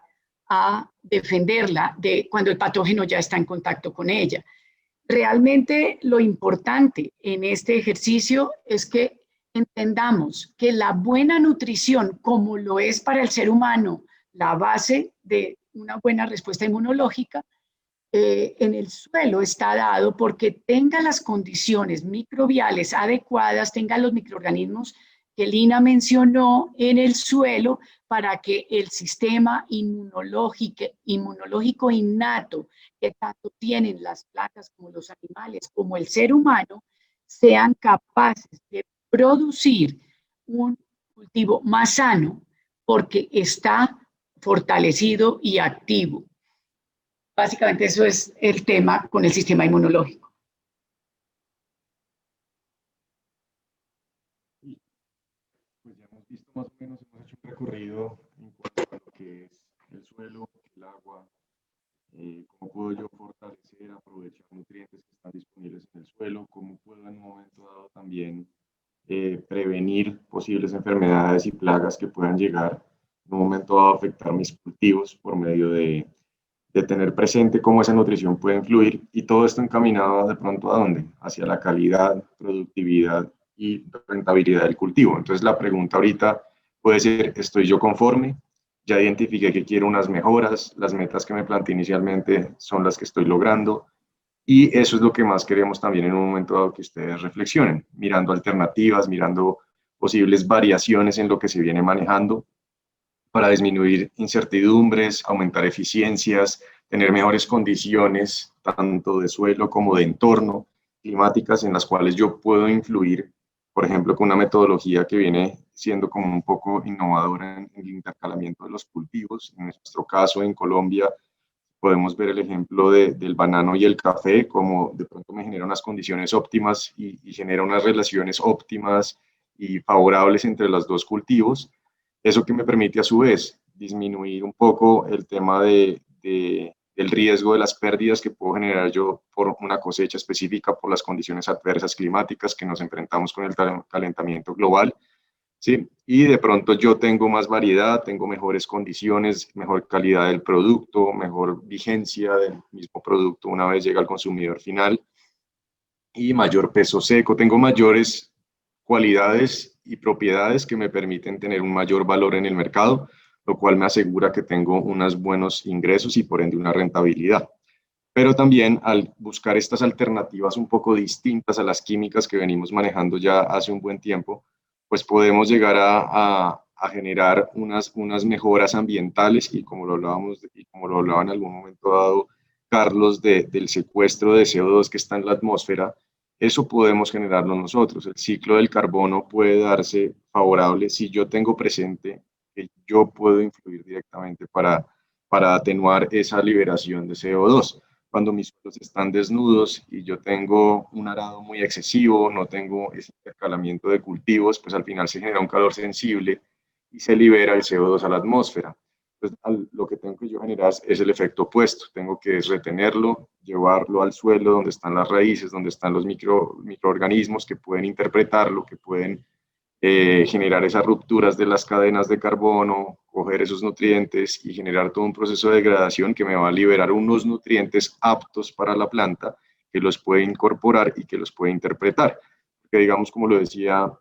a defenderla de cuando el patógeno ya está en contacto con ella. Realmente lo importante en este ejercicio es que entendamos que la buena nutrición, como lo es para el ser humano, la base de una buena respuesta inmunológica, en el suelo está dado porque tenga las condiciones microbiales adecuadas, tenga los microorganismos que Lina mencionó en el suelo para que el sistema inmunológico innato que tanto tienen las plantas como los animales, como el ser humano, sean capaces de producir un cultivo más sano porque está fortalecido y activo. Básicamente eso es el tema con el sistema inmunológico. Pues ya hemos visto más o menos, hemos hecho un recorrido en cuanto a lo que es el suelo, el agua, cómo puedo yo fortalecer, aprovechar nutrientes que están disponibles en el suelo, cómo puedo en un momento dado también prevenir posibles enfermedades y plagas que puedan llegar en un momento dado a afectar mis cultivos por medio de tener presente cómo esa nutrición puede influir, y todo esto encaminado de pronto ¿a dónde? Hacia la calidad, productividad y rentabilidad del cultivo. Entonces la pregunta ahorita puede ser, ¿estoy yo conforme? Ya identifiqué que quiero unas mejoras, las metas que me planteé inicialmente son las que estoy logrando, y eso es lo que más queremos también en un momento dado que ustedes reflexionen, mirando alternativas, mirando posibles variaciones en lo que se viene manejando, para disminuir incertidumbres, aumentar eficiencias, tener mejores condiciones, tanto de suelo como de entorno, climáticas en las cuales yo puedo influir, por ejemplo, con una metodología que viene siendo como un poco innovadora en el intercalamiento de los cultivos. En nuestro caso, en Colombia, podemos ver el ejemplo del banano y el café, como de pronto me genera unas condiciones óptimas y genera unas relaciones óptimas y favorables entre los dos cultivos. Eso que me permite a su vez disminuir un poco el tema del riesgo de las pérdidas que puedo generar yo por una cosecha específica, por las condiciones adversas climáticas que nos enfrentamos con el calentamiento global, ¿sí? Y de pronto yo tengo más variedad, tengo mejores condiciones, mejor calidad del producto, mejor vigencia del mismo producto una vez llega al consumidor final, y mayor peso seco, tengo mayores cualidades y propiedades que me permiten tener un mayor valor en el mercado, lo cual me asegura que tengo unos buenos ingresos y por ende una rentabilidad. Pero también al buscar estas alternativas un poco distintas a las químicas que venimos manejando ya hace un buen tiempo, pues podemos llegar a generar unas mejoras ambientales, y como lo hablábamos y como lo hablaba en algún momento dado Carlos, del secuestro de CO2 que está en la atmósfera. Eso podemos generarlo nosotros. El ciclo del carbono puede darse favorable si yo tengo presente que yo puedo influir directamente para atenuar esa liberación de CO2. Cuando mis suelos están desnudos y yo tengo un arado muy excesivo, no tengo ese intercalamiento de cultivos, pues al final se genera un calor sensible y se libera el CO2 a la atmósfera. Entonces, lo que tengo que yo generar es el efecto opuesto. Tengo que retenerlo, llevarlo al suelo donde están las raíces, donde están los microorganismos que pueden interpretarlo, que pueden generar esas rupturas de las cadenas de carbono, coger esos nutrientes y generar todo un proceso de degradación que me va a liberar unos nutrientes aptos para la planta, que los puede incorporar y que los puede interpretar. Porque digamos, como lo decía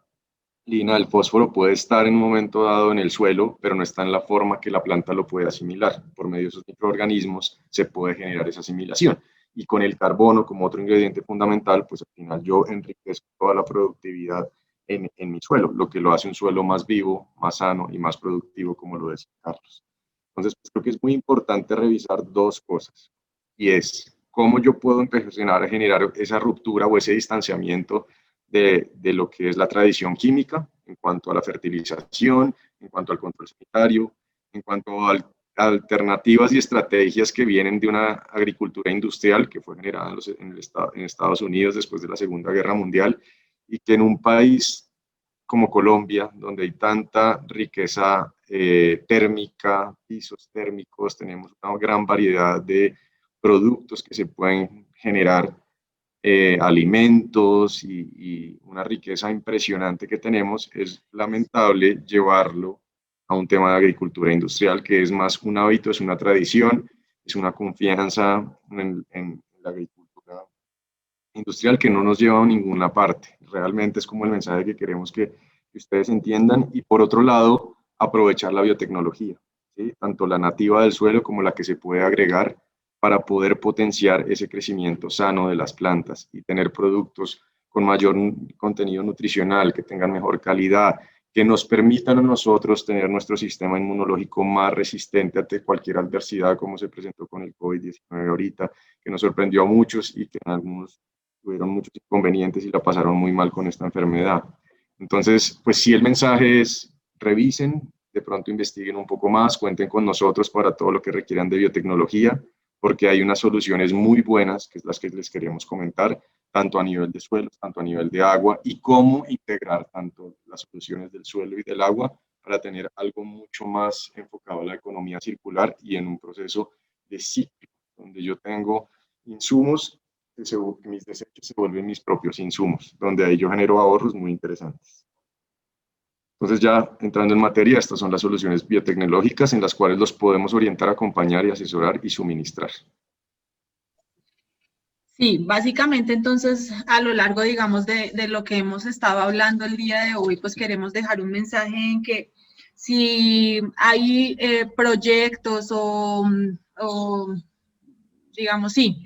Lina, el fósforo puede estar en un momento dado en el suelo, pero no está en la forma que la planta lo puede asimilar. Por medio de esos microorganismos se puede generar esa asimilación. Y con el carbono como otro ingrediente fundamental, pues al final yo enriquezco toda la productividad en mi suelo, lo que lo hace un suelo más vivo, más sano y más productivo, como lo decía Carlos. Entonces, pues creo que es muy importante revisar dos cosas, y es cómo yo puedo empezar a generar esa ruptura o ese distanciamiento de lo que es la tradición química en cuanto a la fertilización, en cuanto al control sanitario, en cuanto a alternativas y estrategias que vienen de una agricultura industrial que fue generada en Estados Unidos después de la Segunda Guerra Mundial, y que en un país como Colombia, donde hay tanta riqueza térmica, pisos térmicos, tenemos una gran variedad de productos que se pueden generar, alimentos y una riqueza impresionante que tenemos, es lamentable llevarlo a un tema de agricultura industrial, que es más un hábito, es una tradición, es una confianza en la agricultura industrial que no nos lleva a ninguna parte. Realmente es como el mensaje que queremos que ustedes entiendan. Y por otro lado, aprovechar la biotecnología, ¿sí? Tanto la nativa del suelo como la que se puede agregar para poder potenciar ese crecimiento sano de las plantas y tener productos con mayor contenido nutricional, que tengan mejor calidad, que nos permitan a nosotros tener nuestro sistema inmunológico más resistente ante cualquier adversidad, como se presentó con el COVID-19 ahorita, que nos sorprendió a muchos y que en algunos tuvieron muchos inconvenientes y la pasaron muy mal con esta enfermedad. Entonces, pues sí, el mensaje es: revisen, de pronto investiguen un poco más, cuenten con nosotros para todo lo que requieran de biotecnología, porque hay unas soluciones muy buenas, que es las que les queremos comentar, tanto a nivel de suelos, tanto a nivel de agua, y cómo integrar tanto las soluciones del suelo y del agua para tener algo mucho más enfocado a la economía circular y en un proceso de ciclo, donde yo tengo insumos, que mis desechos se vuelven mis propios insumos, donde ahí yo genero ahorros muy interesantes. Entonces, ya entrando en materia, estas son las soluciones biotecnológicas en las cuales los podemos orientar, acompañar y asesorar y suministrar. Sí, básicamente entonces a lo largo, digamos, de lo que hemos estado hablando el día de hoy, pues queremos dejar un mensaje en que si hay proyectos o digamos, sí,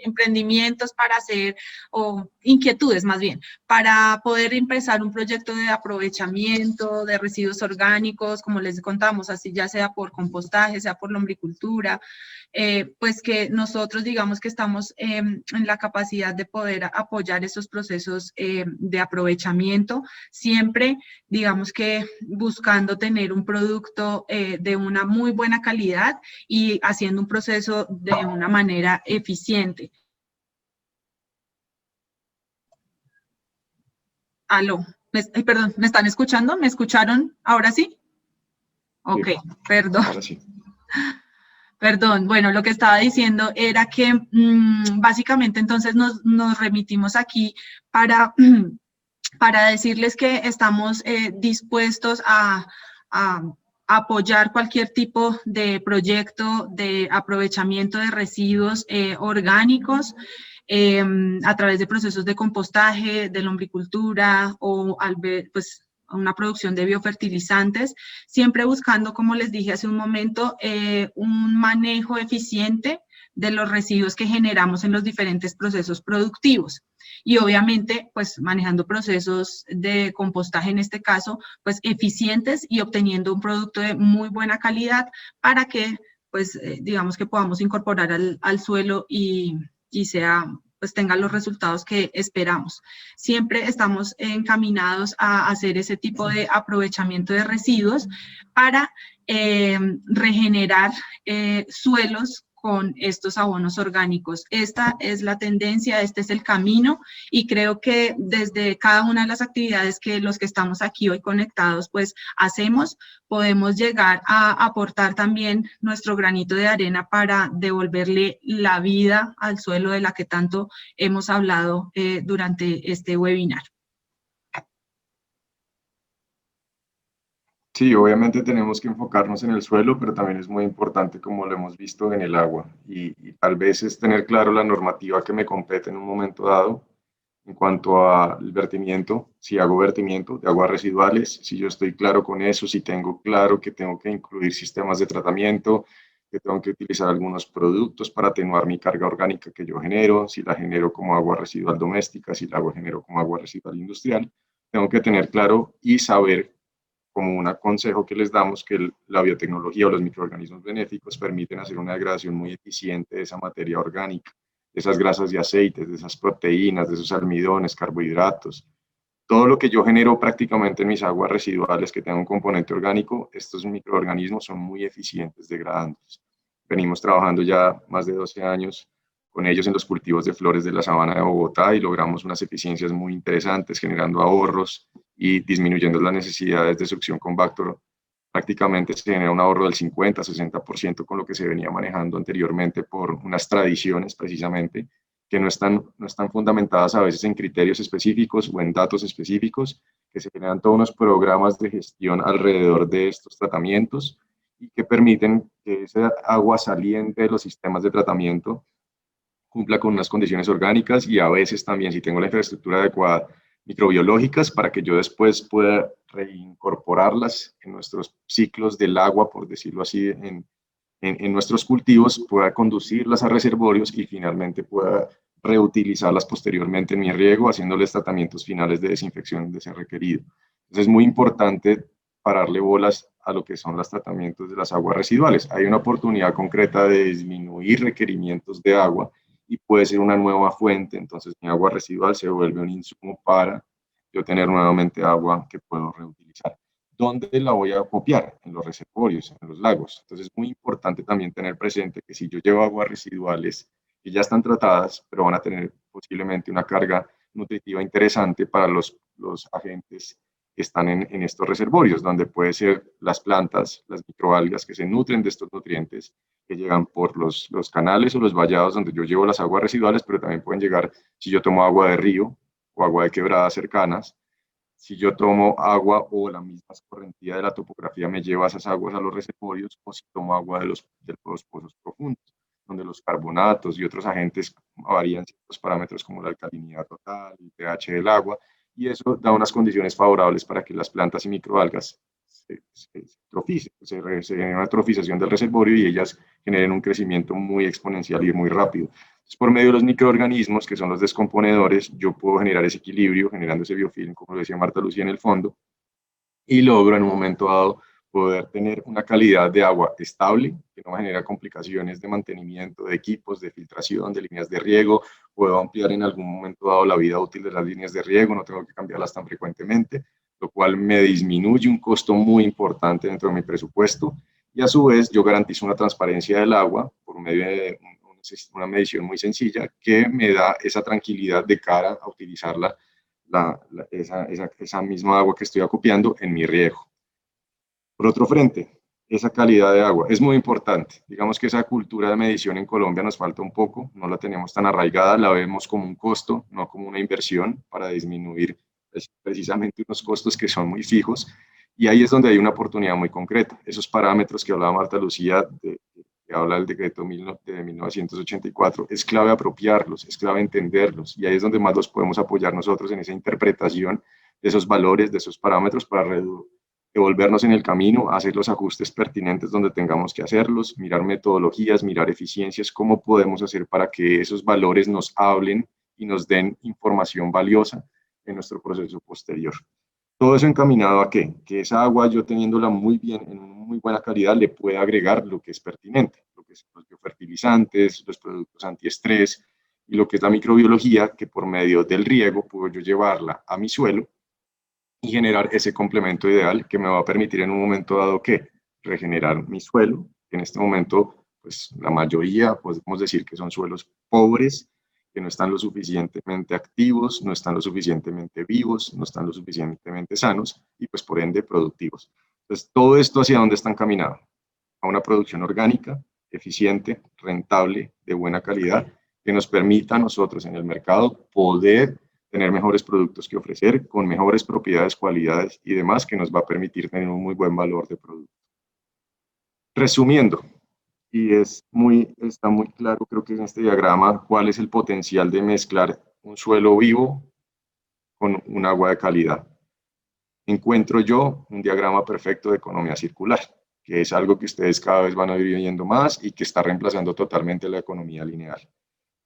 emprendimientos para hacer, o inquietudes más bien, para poder empezar un proyecto de aprovechamiento de residuos orgánicos, como les contamos, así ya sea por compostaje, sea por lombricultura, pues que nosotros digamos que estamos en la capacidad de poder apoyar esos procesos de aprovechamiento, siempre digamos que buscando tener un producto de una muy buena calidad y haciendo un proceso de una manera eficiente. Aló, perdón, ¿me están escuchando? ¿Me escucharon? ¿Ahora sí? Ok, sí. Perdón. Ahora sí. Perdón, bueno, lo que estaba diciendo era que básicamente entonces nos remitimos aquí para decirles que estamos dispuestos a apoyar cualquier tipo de proyecto de aprovechamiento de residuos orgánicos a través de procesos de compostaje, de lombricultura o pues una producción de biofertilizantes, siempre buscando, como les dije hace un momento, un manejo eficiente de los residuos que generamos en los diferentes procesos productivos. Y obviamente, pues manejando procesos de compostaje en este caso, pues eficientes y obteniendo un producto de muy buena calidad para que, pues digamos que podamos incorporar al suelo y sea, pues tenga los resultados que esperamos. Siempre estamos encaminados a hacer ese tipo de aprovechamiento de residuos para regenerar suelos con estos abonos orgánicos. Esta es la tendencia, este es el camino y creo que desde cada una de las actividades que los que estamos aquí hoy conectados pues hacemos, podemos llegar a aportar también nuestro granito de arena para devolverle la vida al suelo de la que tanto hemos hablado durante este webinar. Sí, obviamente tenemos que enfocarnos en el suelo, pero también es muy importante, como lo hemos visto, en el agua. Y tal vez es tener claro la normativa que me compete en un momento dado en cuanto al vertimiento, si hago vertimiento de aguas residuales, si yo estoy claro con eso, si tengo claro que tengo que incluir sistemas de tratamiento, que tengo que utilizar algunos productos para atenuar mi carga orgánica que yo genero, si la genero como agua residual doméstica, si la genero como agua residual industrial, tengo que tener claro y saber, como un consejo que les damos, que la biotecnología o los microorganismos benéficos permiten hacer una degradación muy eficiente de esa materia orgánica, de esas grasas y aceites, de esas proteínas, de esos almidones, carbohidratos. Todo lo que yo genero prácticamente en mis aguas residuales que tengan un componente orgánico, estos microorganismos son muy eficientes degradándolos. Venimos trabajando ya más de 12 años con ellos en los cultivos de flores de la sabana de Bogotá y logramos unas eficiencias muy interesantes, generando ahorros y disminuyendo las necesidades de succión con Bactor, prácticamente se genera un ahorro del 50-60% con lo que se venía manejando anteriormente por unas tradiciones precisamente que no están fundamentadas a veces en criterios específicos o en datos específicos, que se generan todos unos programas de gestión alrededor de estos tratamientos y que permiten que esa agua saliente de los sistemas de tratamiento cumpla con unas condiciones orgánicas y a veces también, si tengo la infraestructura adecuada, microbiológicas, para que yo después pueda reincorporarlas en nuestros ciclos del agua, por decirlo así, en nuestros cultivos, pueda conducirlas a reservorios y finalmente pueda reutilizarlas posteriormente en mi riego, haciéndoles tratamientos finales de desinfección de ser requerido. Entonces es muy importante pararle bolas a lo que son los tratamientos de las aguas residuales. Hay una oportunidad concreta de disminuir requerimientos de agua y puede ser una nueva fuente, entonces mi agua residual se vuelve un insumo para yo tener nuevamente agua que puedo reutilizar. ¿Dónde la voy a copiar? En los reservorios, en los lagos. Entonces es muy importante también tener presente que si yo llevo aguas residuales que ya están tratadas, pero van a tener posiblemente una carga nutritiva interesante para los agentes que están en estos reservorios, donde puede ser las plantas, las microalgas que se nutren de estos nutrientes, que llegan por los canales o los vallados donde yo llevo las aguas residuales, pero también pueden llegar si yo tomo agua de río o agua de quebradas cercanas, si yo tomo agua o la misma escorrentía de la topografía me lleva esas aguas a los reservorios, o si tomo agua de los pozos profundos, donde los carbonatos y otros agentes varían ciertos parámetros como la alcalinidad total, el pH del agua, y eso da unas condiciones favorables para que las plantas y microalgas se genere una atrofización del reservorio y ellas generen un crecimiento muy exponencial y muy rápido. Entonces, por medio de los microorganismos, que son los descomponedores, yo puedo generar ese equilibrio, generando ese biofilm, como lo decía Marta Lucía en el fondo, y logro en un momento dado poder tener una calidad de agua estable, que no genera complicaciones de mantenimiento de equipos, de filtración, de líneas de riego. Puedo ampliar en algún momento dado la vida útil de las líneas de riego, no tengo que cambiarlas tan frecuentemente, lo cual me disminuye un costo muy importante dentro de mi presupuesto, y a su vez yo garantizo una transparencia del agua por medio de una medición muy sencilla que me da esa tranquilidad de cara a utilizarla, esa misma agua que estoy acopiando en mi riego. Por otro frente, esa calidad de agua es muy importante. Digamos que esa cultura de medición en Colombia nos falta un poco, no la tenemos tan arraigada, la vemos como un costo, no como una inversión para disminuir precisamente unos costos que son muy fijos, y ahí es donde hay una oportunidad muy concreta. Esos parámetros que hablaba Marta Lucía, que habla del decreto de 1984, es clave apropiarlos, es clave entenderlos, y ahí es donde más los podemos apoyar nosotros en esa interpretación de esos valores, de esos parámetros, para devolvernos en el camino, hacer los ajustes pertinentes donde tengamos que hacerlos, mirar metodologías, mirar eficiencias, cómo podemos hacer para que esos valores nos hablen y nos den información valiosa en nuestro proceso posterior. Todo eso encaminado a ¿qué? Que esa agua, yo teniéndola muy bien, en muy buena calidad, le pueda agregar lo que es pertinente, lo que son los biofertilizantes, los productos antiestrés y lo que es la microbiología, que por medio del riego puedo yo llevarla a mi suelo y generar ese complemento ideal que me va a permitir en un momento dado ¿qué? Regenerar mi suelo, que en este momento, pues la mayoría podemos decir que son suelos pobres, que no están lo suficientemente activos, no están lo suficientemente vivos, no están lo suficientemente sanos y pues por ende productivos. Entonces, todo esto hacia dónde está encaminado? A una producción orgánica, eficiente, rentable, de buena calidad, que nos permita a nosotros en el mercado poder tener mejores productos que ofrecer, con mejores propiedades, cualidades y demás, que nos va a permitir tener un muy buen valor de producto. Resumiendo, y está muy claro, creo que en este diagrama, cuál es el potencial de mezclar un suelo vivo con un agua de calidad. Encuentro yo un diagrama perfecto de economía circular, que es algo que ustedes cada vez van a ir viendo más y que está reemplazando totalmente la economía lineal.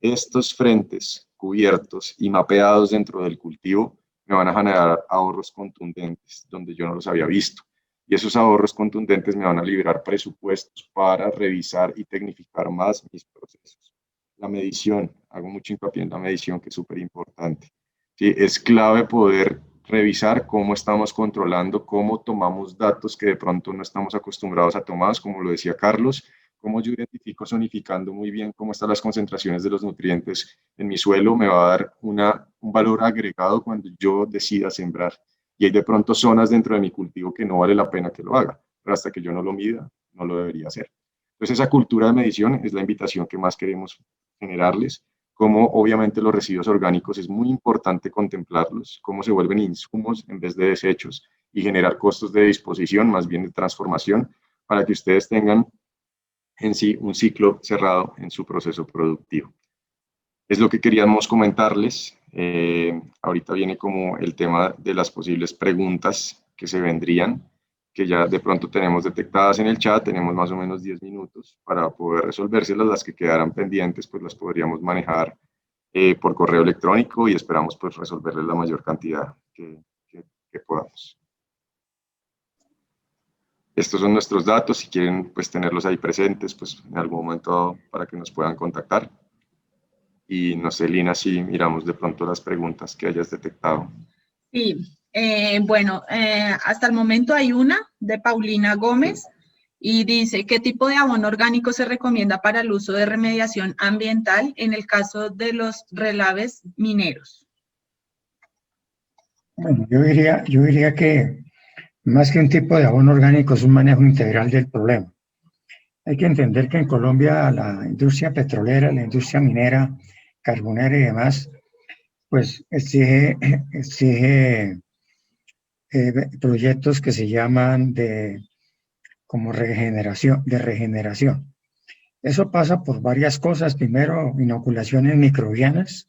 Estos frentes cubiertos y mapeados dentro del cultivo me van a generar ahorros contundentes donde yo no los había visto. Y esos ahorros contundentes me van a liberar presupuestos para revisar y tecnificar más mis procesos. La medición, hago mucho hincapié en la medición, que es súper importante. ¿Sí? Es clave poder revisar cómo estamos controlando, cómo tomamos datos que de pronto no estamos acostumbrados a tomar, como lo decía Carlos, cómo yo identifico zonificando muy bien cómo están las concentraciones de los nutrientes en mi suelo, me va a dar un valor agregado cuando yo decida sembrar. y hay de pronto zonas dentro de mi cultivo que no vale la pena que lo haga, pero hasta que yo no lo mida, no lo debería hacer. Entonces esa cultura de medición es la invitación que más queremos generarles, como obviamente los residuos orgánicos es muy importante contemplarlos, cómo se vuelven insumos en vez de desechos y generar costos de disposición, más bien de transformación, para que ustedes tengan en sí un ciclo cerrado en su proceso productivo. Es lo que queríamos comentarles. Ahorita viene como el tema de las posibles preguntas que se vendrían, que ya de pronto tenemos detectadas en el chat, tenemos más o menos 10 minutos para poder resolvérselas. Las que quedaran pendientes pues las podríamos manejar por correo electrónico y esperamos pues resolverles la mayor cantidad que podamos. Estos son nuestros datos, si quieren pues tenerlos ahí presentes pues en algún momento para que nos puedan contactar. Y no sé, Lina, si miramos de pronto las preguntas que hayas detectado. Sí, bueno, hasta el momento hay una de Paulina Gómez y dice, ¿qué tipo de abono orgánico se recomienda para el uso de remediación ambiental en el caso de los relaves mineros? Bueno, yo diría que más que un tipo de abono orgánico es un manejo integral del problema. Hay que entender que en Colombia la industria petrolera, la industria minera, carbonera y demás, pues exige proyectos que se llaman como regeneración. Eso pasa por varias cosas. Primero, inoculaciones microbianas,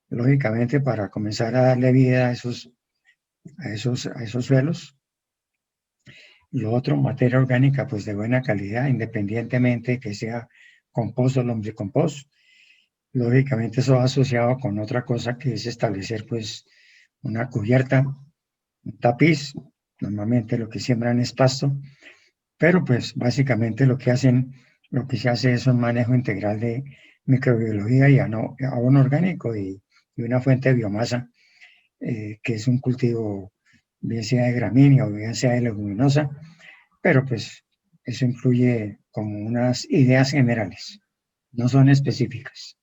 lógicamente para comenzar a darle vida a esos suelos. Lo otro, materia orgánica pues de buena calidad, independientemente que sea compost o lombricompost. Lógicamente eso va asociado con otra cosa que es establecer pues una cubierta, un tapiz, normalmente lo que siembran es pasto, pero pues básicamente lo que se hace es un manejo integral de microbiología y abono orgánico y una fuente de biomasa, que es un cultivo bien sea de gramínea o bien sea de leguminosa, pero pues eso incluye como unas ideas generales, no son específicas.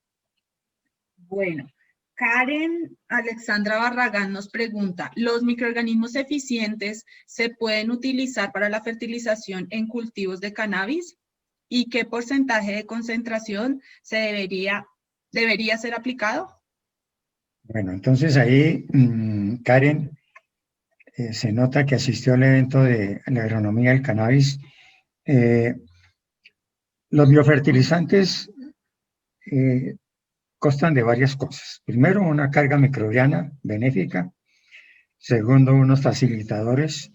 Bueno, Karen Alexandra Barragán nos pregunta, ¿los microorganismos eficientes se pueden utilizar para la fertilización en cultivos de cannabis? ¿Y qué porcentaje de concentración debería ser aplicado? Bueno, entonces ahí, Karen, se nota que asistió al evento de la agronomía del cannabis. Los biofertilizantes constan de varias cosas. Primero, una carga microbiana benéfica. Segundo, unos facilitadores,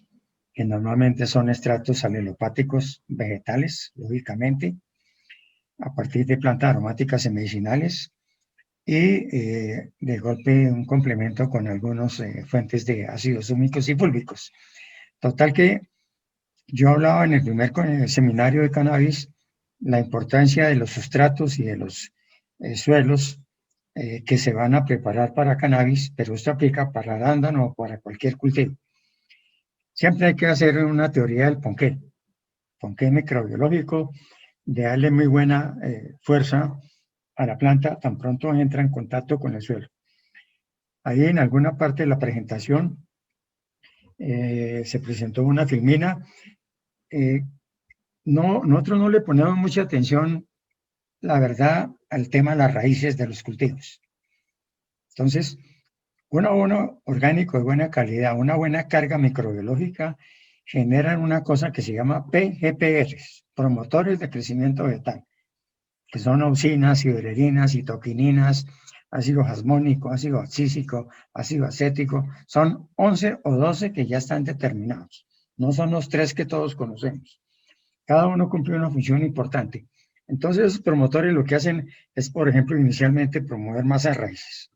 que normalmente son extractos alelopáticos vegetales, lógicamente, a partir de plantas aromáticas y medicinales. Y de golpe un complemento con algunas fuentes de ácidos húmicos y fúlvicos. Total que yo hablaba en el primer seminario de cannabis la importancia de los sustratos y de los suelos que se van a preparar para cannabis, pero esto aplica para arándano o para cualquier cultivo. Siempre hay que hacer una teoría del ponqué microbiológico, de darle muy buena fuerza a la planta tan pronto entra en contacto con el suelo. Ahí en alguna parte de la presentación se presentó una filmina. Nosotros no le ponemos mucha atención, la verdad, al tema de las raíces de los cultivos. Entonces, un abono orgánico de buena calidad, una buena carga microbiológica, generan una cosa que se llama PGPRs, promotores de crecimiento vegetal, que son auxinas, cibrerinas, citoquininas, ácido jasmónico, ácido abscísico, ácido acético. Son 11 o 12 que ya están determinados. No son los 3 que todos conocemos. Cada uno cumple una función importante. Entonces, esos promotores lo que hacen es, por ejemplo, inicialmente promover masas raíces.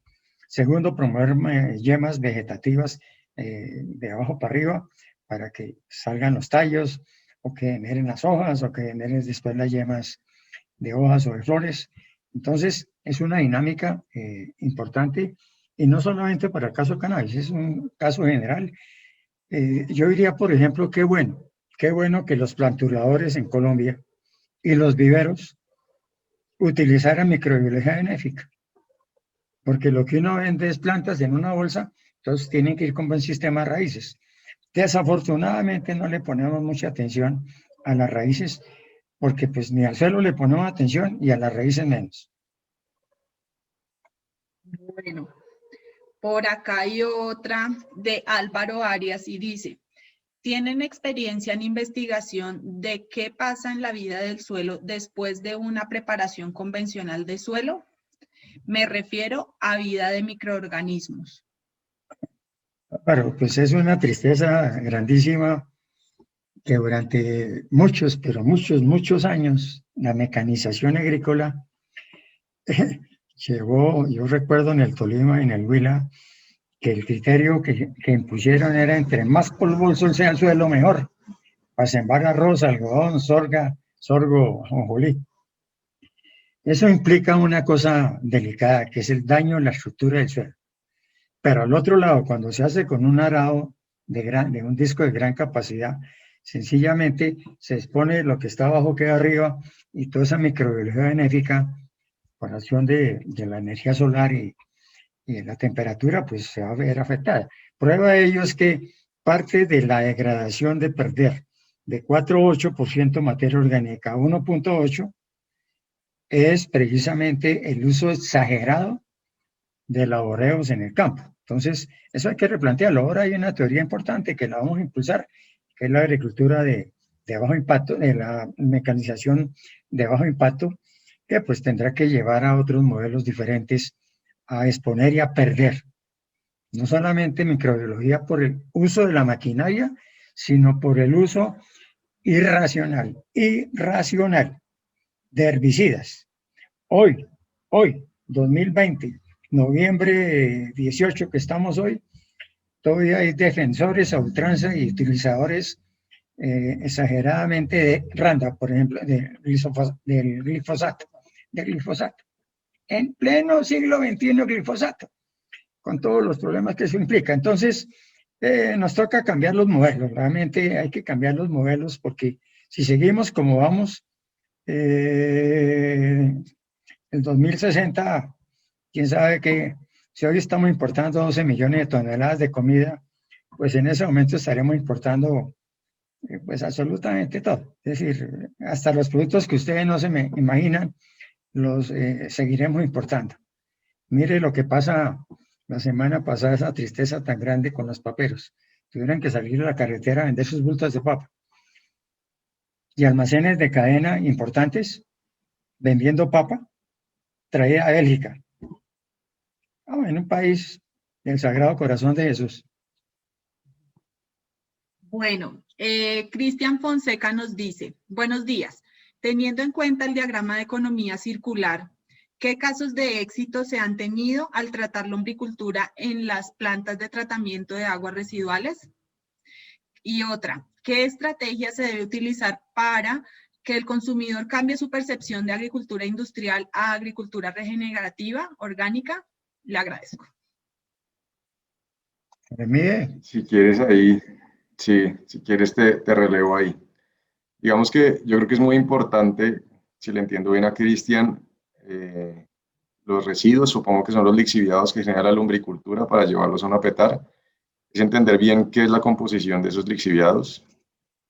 Segundo, promover yemas vegetativas de abajo para arriba para que salgan los tallos o que generen las hojas o que generen después las yemas de hojas o de flores. Entonces, es una dinámica importante y no solamente para el caso de cannabis, es un caso general. Yo diría, por ejemplo, qué bueno que los planturadores en Colombia y los viveros utilizaran microbiología benéfica, porque lo que uno vende es plantas en una bolsa Entonces tienen que ir con buen sistema de raíces. Desafortunadamente no le ponemos mucha atención a las raíces, porque pues ni al suelo le ponemos atención y a las raíces menos. Bueno, por acá hay otra de Álvaro Arias y dice, ¿tienen experiencia en investigación de qué pasa en la vida del suelo después de una preparación convencional de suelo? Me refiero a vida de microorganismos. Pero pues es una tristeza grandísima que durante muchos, pero muchos años, la mecanización agrícola llevó, yo recuerdo en el Tolima, en el Huila, que el criterio que impusieron era entre más polvoso sea el suelo, mejor. Para sembrar arroz, algodón, sorgo, ajonjolí. Eso implica una cosa delicada, que es el daño en la estructura del suelo. Pero al otro lado, cuando se hace con un arado de un disco de gran capacidad, sencillamente se expone lo que está abajo queda arriba y toda esa microbiología benéfica, por acción de la energía solar y la temperatura, pues se va a ver afectada. Prueba de ello es que parte de la degradación de perder de 4,8% materia orgánica a 1,8% es precisamente el uso exagerado de laboreos en el campo. Entonces, eso hay que replantearlo. Ahora hay una teoría importante que la vamos a impulsar, que es la agricultura de bajo impacto, de la mecanización de bajo impacto, que pues tendrá que llevar a otros modelos diferentes a exponer y a perder. No solamente microbiología por el uso de la maquinaria, sino por el uso irracional de herbicidas. Hoy, 2020, noviembre 18 que estamos hoy, todavía hay defensores a ultranza y utilizadores exageradamente de Roundup, por ejemplo, del glifosato. En pleno siglo XXI, glifosato, con todos los problemas que eso implica. Entonces, nos toca cambiar los modelos. Realmente hay que cambiar los modelos porque si seguimos como vamos, el 2060, quién sabe que si hoy estamos importando 12 millones de toneladas de comida, pues en ese momento estaremos importando pues absolutamente todo. Es decir, hasta los productos que ustedes no se me imaginan, los seguiremos importando. Mire lo que pasa la semana pasada, esa tristeza tan grande con los paperos. Tuvieron que salir a la carretera a vender sus bultos de papa. Y almacenes de cadena importantes vendiendo papa traída a Bélgica. En un país del Sagrado Corazón de Jesús. Bueno, Cristian Fonseca nos dice, buenos días. Teniendo en cuenta el diagrama de economía circular, ¿qué casos de éxito se han tenido al tratar lombricultura en las plantas de tratamiento de aguas residuales? Y otra, ¿qué estrategia se debe utilizar para que el consumidor cambie su percepción de agricultura industrial a agricultura regenerativa, orgánica? Le agradezco. Si quieres ahí, sí, si quieres te relevo ahí. Digamos que yo creo que es muy importante, si le entiendo bien a Cristian, los residuos, supongo que son los lixiviados que genera la lombricultura para llevarlos a una petar, es entender bien qué es la composición de esos lixiviados,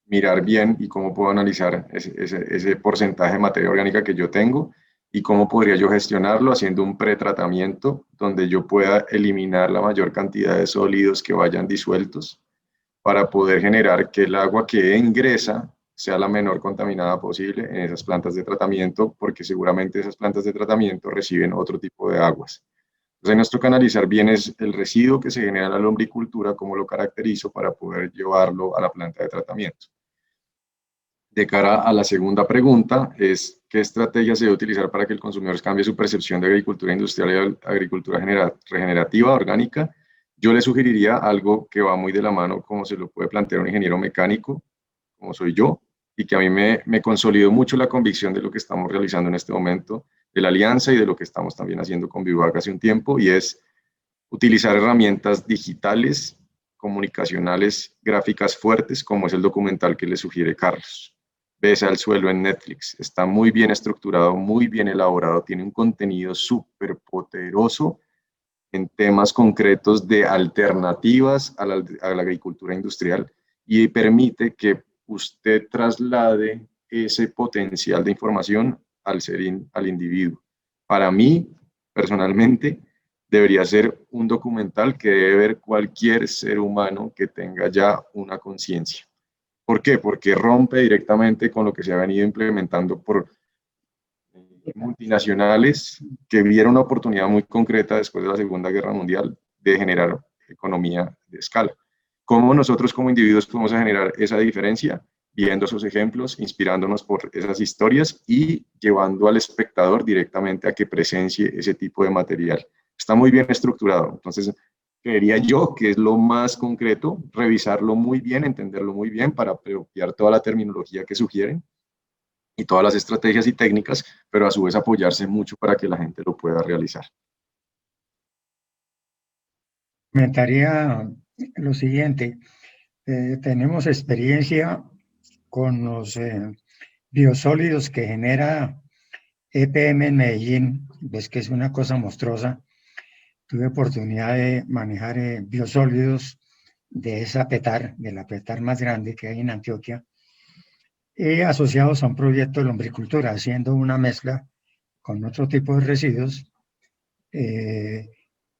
mirar bien y cómo puedo analizar ese porcentaje de materia orgánica que yo tengo y cómo podría yo gestionarlo haciendo un pretratamiento donde yo pueda eliminar la mayor cantidad de sólidos que vayan disueltos para poder generar que el agua que ingresa sea la menor contaminada posible en esas plantas de tratamiento, porque seguramente esas plantas de tratamiento reciben otro tipo de aguas. Entonces, nos toca analizar bien es el residuo que se genera en la lombricultura, cómo lo caracterizo para poder llevarlo a la planta de tratamiento. De cara a la segunda pregunta, es ¿qué estrategia se debe utilizar para que el consumidor cambie su percepción de agricultura industrial y agricultura regenerativa, orgánica? Yo le sugeriría algo que va muy de la mano, como se lo puede plantear un ingeniero mecánico, como soy yo, y que a mí me consolidó mucho la convicción de lo que estamos realizando en este momento, de la alianza y de lo que estamos también haciendo con Vivac hace un tiempo, y es utilizar herramientas digitales, comunicacionales, gráficas fuertes, como es el documental que le sugiere Carlos. Besa al suelo en Netflix, está muy bien estructurado, muy bien elaborado, tiene un contenido súper poderoso en temas concretos de alternativas a la agricultura industrial y permite que usted traslade ese potencial de información al individuo. Para mí, personalmente, debería ser un documental que debe ver cualquier ser humano que tenga ya una conciencia. ¿Por qué? Porque rompe directamente con lo que se ha venido implementando por multinacionales que vieron una oportunidad muy concreta después de la Segunda Guerra Mundial de generar economía de escala. ¿Cómo nosotros como individuos podemos generar esa diferencia? Viendo esos ejemplos, inspirándonos por esas historias y llevando al espectador directamente a que presencie ese tipo de material. Está muy bien estructurado, entonces creería yo que es lo más concreto, revisarlo muy bien, entenderlo muy bien para apropiar toda la terminología que sugieren y todas las estrategias y técnicas, pero a su vez apoyarse mucho para que la gente lo pueda realizar. Comentaría lo siguiente, tenemos experiencia con los biosólidos que genera EPM en Medellín, ves que es una cosa monstruosa. Tuve oportunidad de manejar biosólidos de esa petar, de la petar más grande que hay en Antioquia, asociados a un proyecto de lombricultura, haciendo una mezcla con otro tipo de residuos,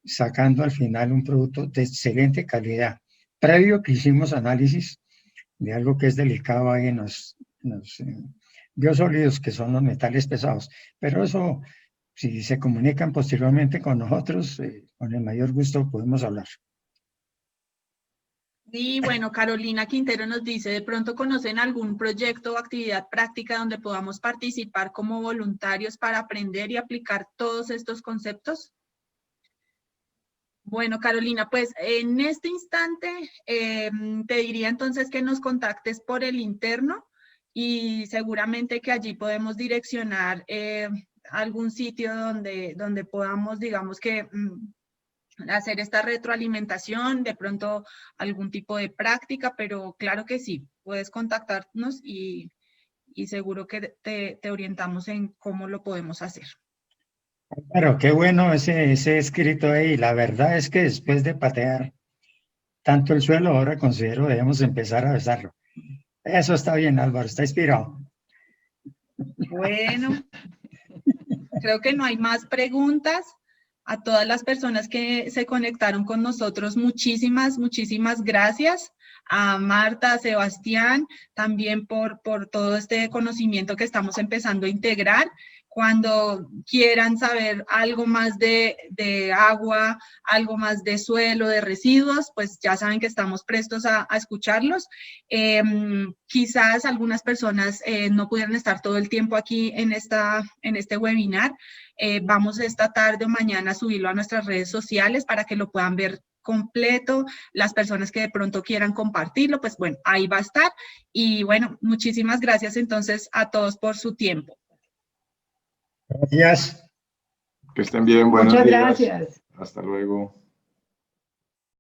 sacando al final un producto de excelente calidad. Previo que hicimos análisis de algo que es delicado ahí en los biosólidos, que son los metales pesados, pero eso, si se comunican posteriormente con nosotros, con el mayor gusto podemos hablar. Y bueno, Carolina Quintero nos dice, ¿de pronto conocen algún proyecto o actividad práctica donde podamos participar como voluntarios para aprender y aplicar todos estos conceptos? Bueno, Carolina, pues en este instante te diría entonces que nos contactes por el interno y seguramente que allí podemos direccionar algún sitio donde podamos, digamos que hacer esta retroalimentación, de pronto algún tipo de práctica, pero claro que sí, puedes contactarnos y seguro que te orientamos en cómo lo podemos hacer. Pero qué bueno ese escrito ahí. La verdad es que después de patear tanto el suelo, ahora considero debemos empezar a besarlo. Eso está bien, Álvaro, está inspirado. Bueno, creo que no hay más preguntas. A todas las personas que se conectaron con nosotros, muchísimas gracias. A Marta, a Sebastián, también por todo este conocimiento que estamos empezando a integrar. Cuando quieran saber algo más de agua, algo más de suelo, de residuos, pues ya saben que estamos prestos a escucharlos. Quizás algunas personas no pudieran estar todo el tiempo aquí en este webinar. Vamos esta tarde o mañana a subirlo a nuestras redes sociales para que lo puedan ver completo. Las personas que de pronto quieran compartirlo, pues bueno, ahí va a estar. Y bueno, muchísimas gracias entonces a todos por su tiempo. Gracias. Que estén bien, buenos días. Muchas gracias. Hasta luego.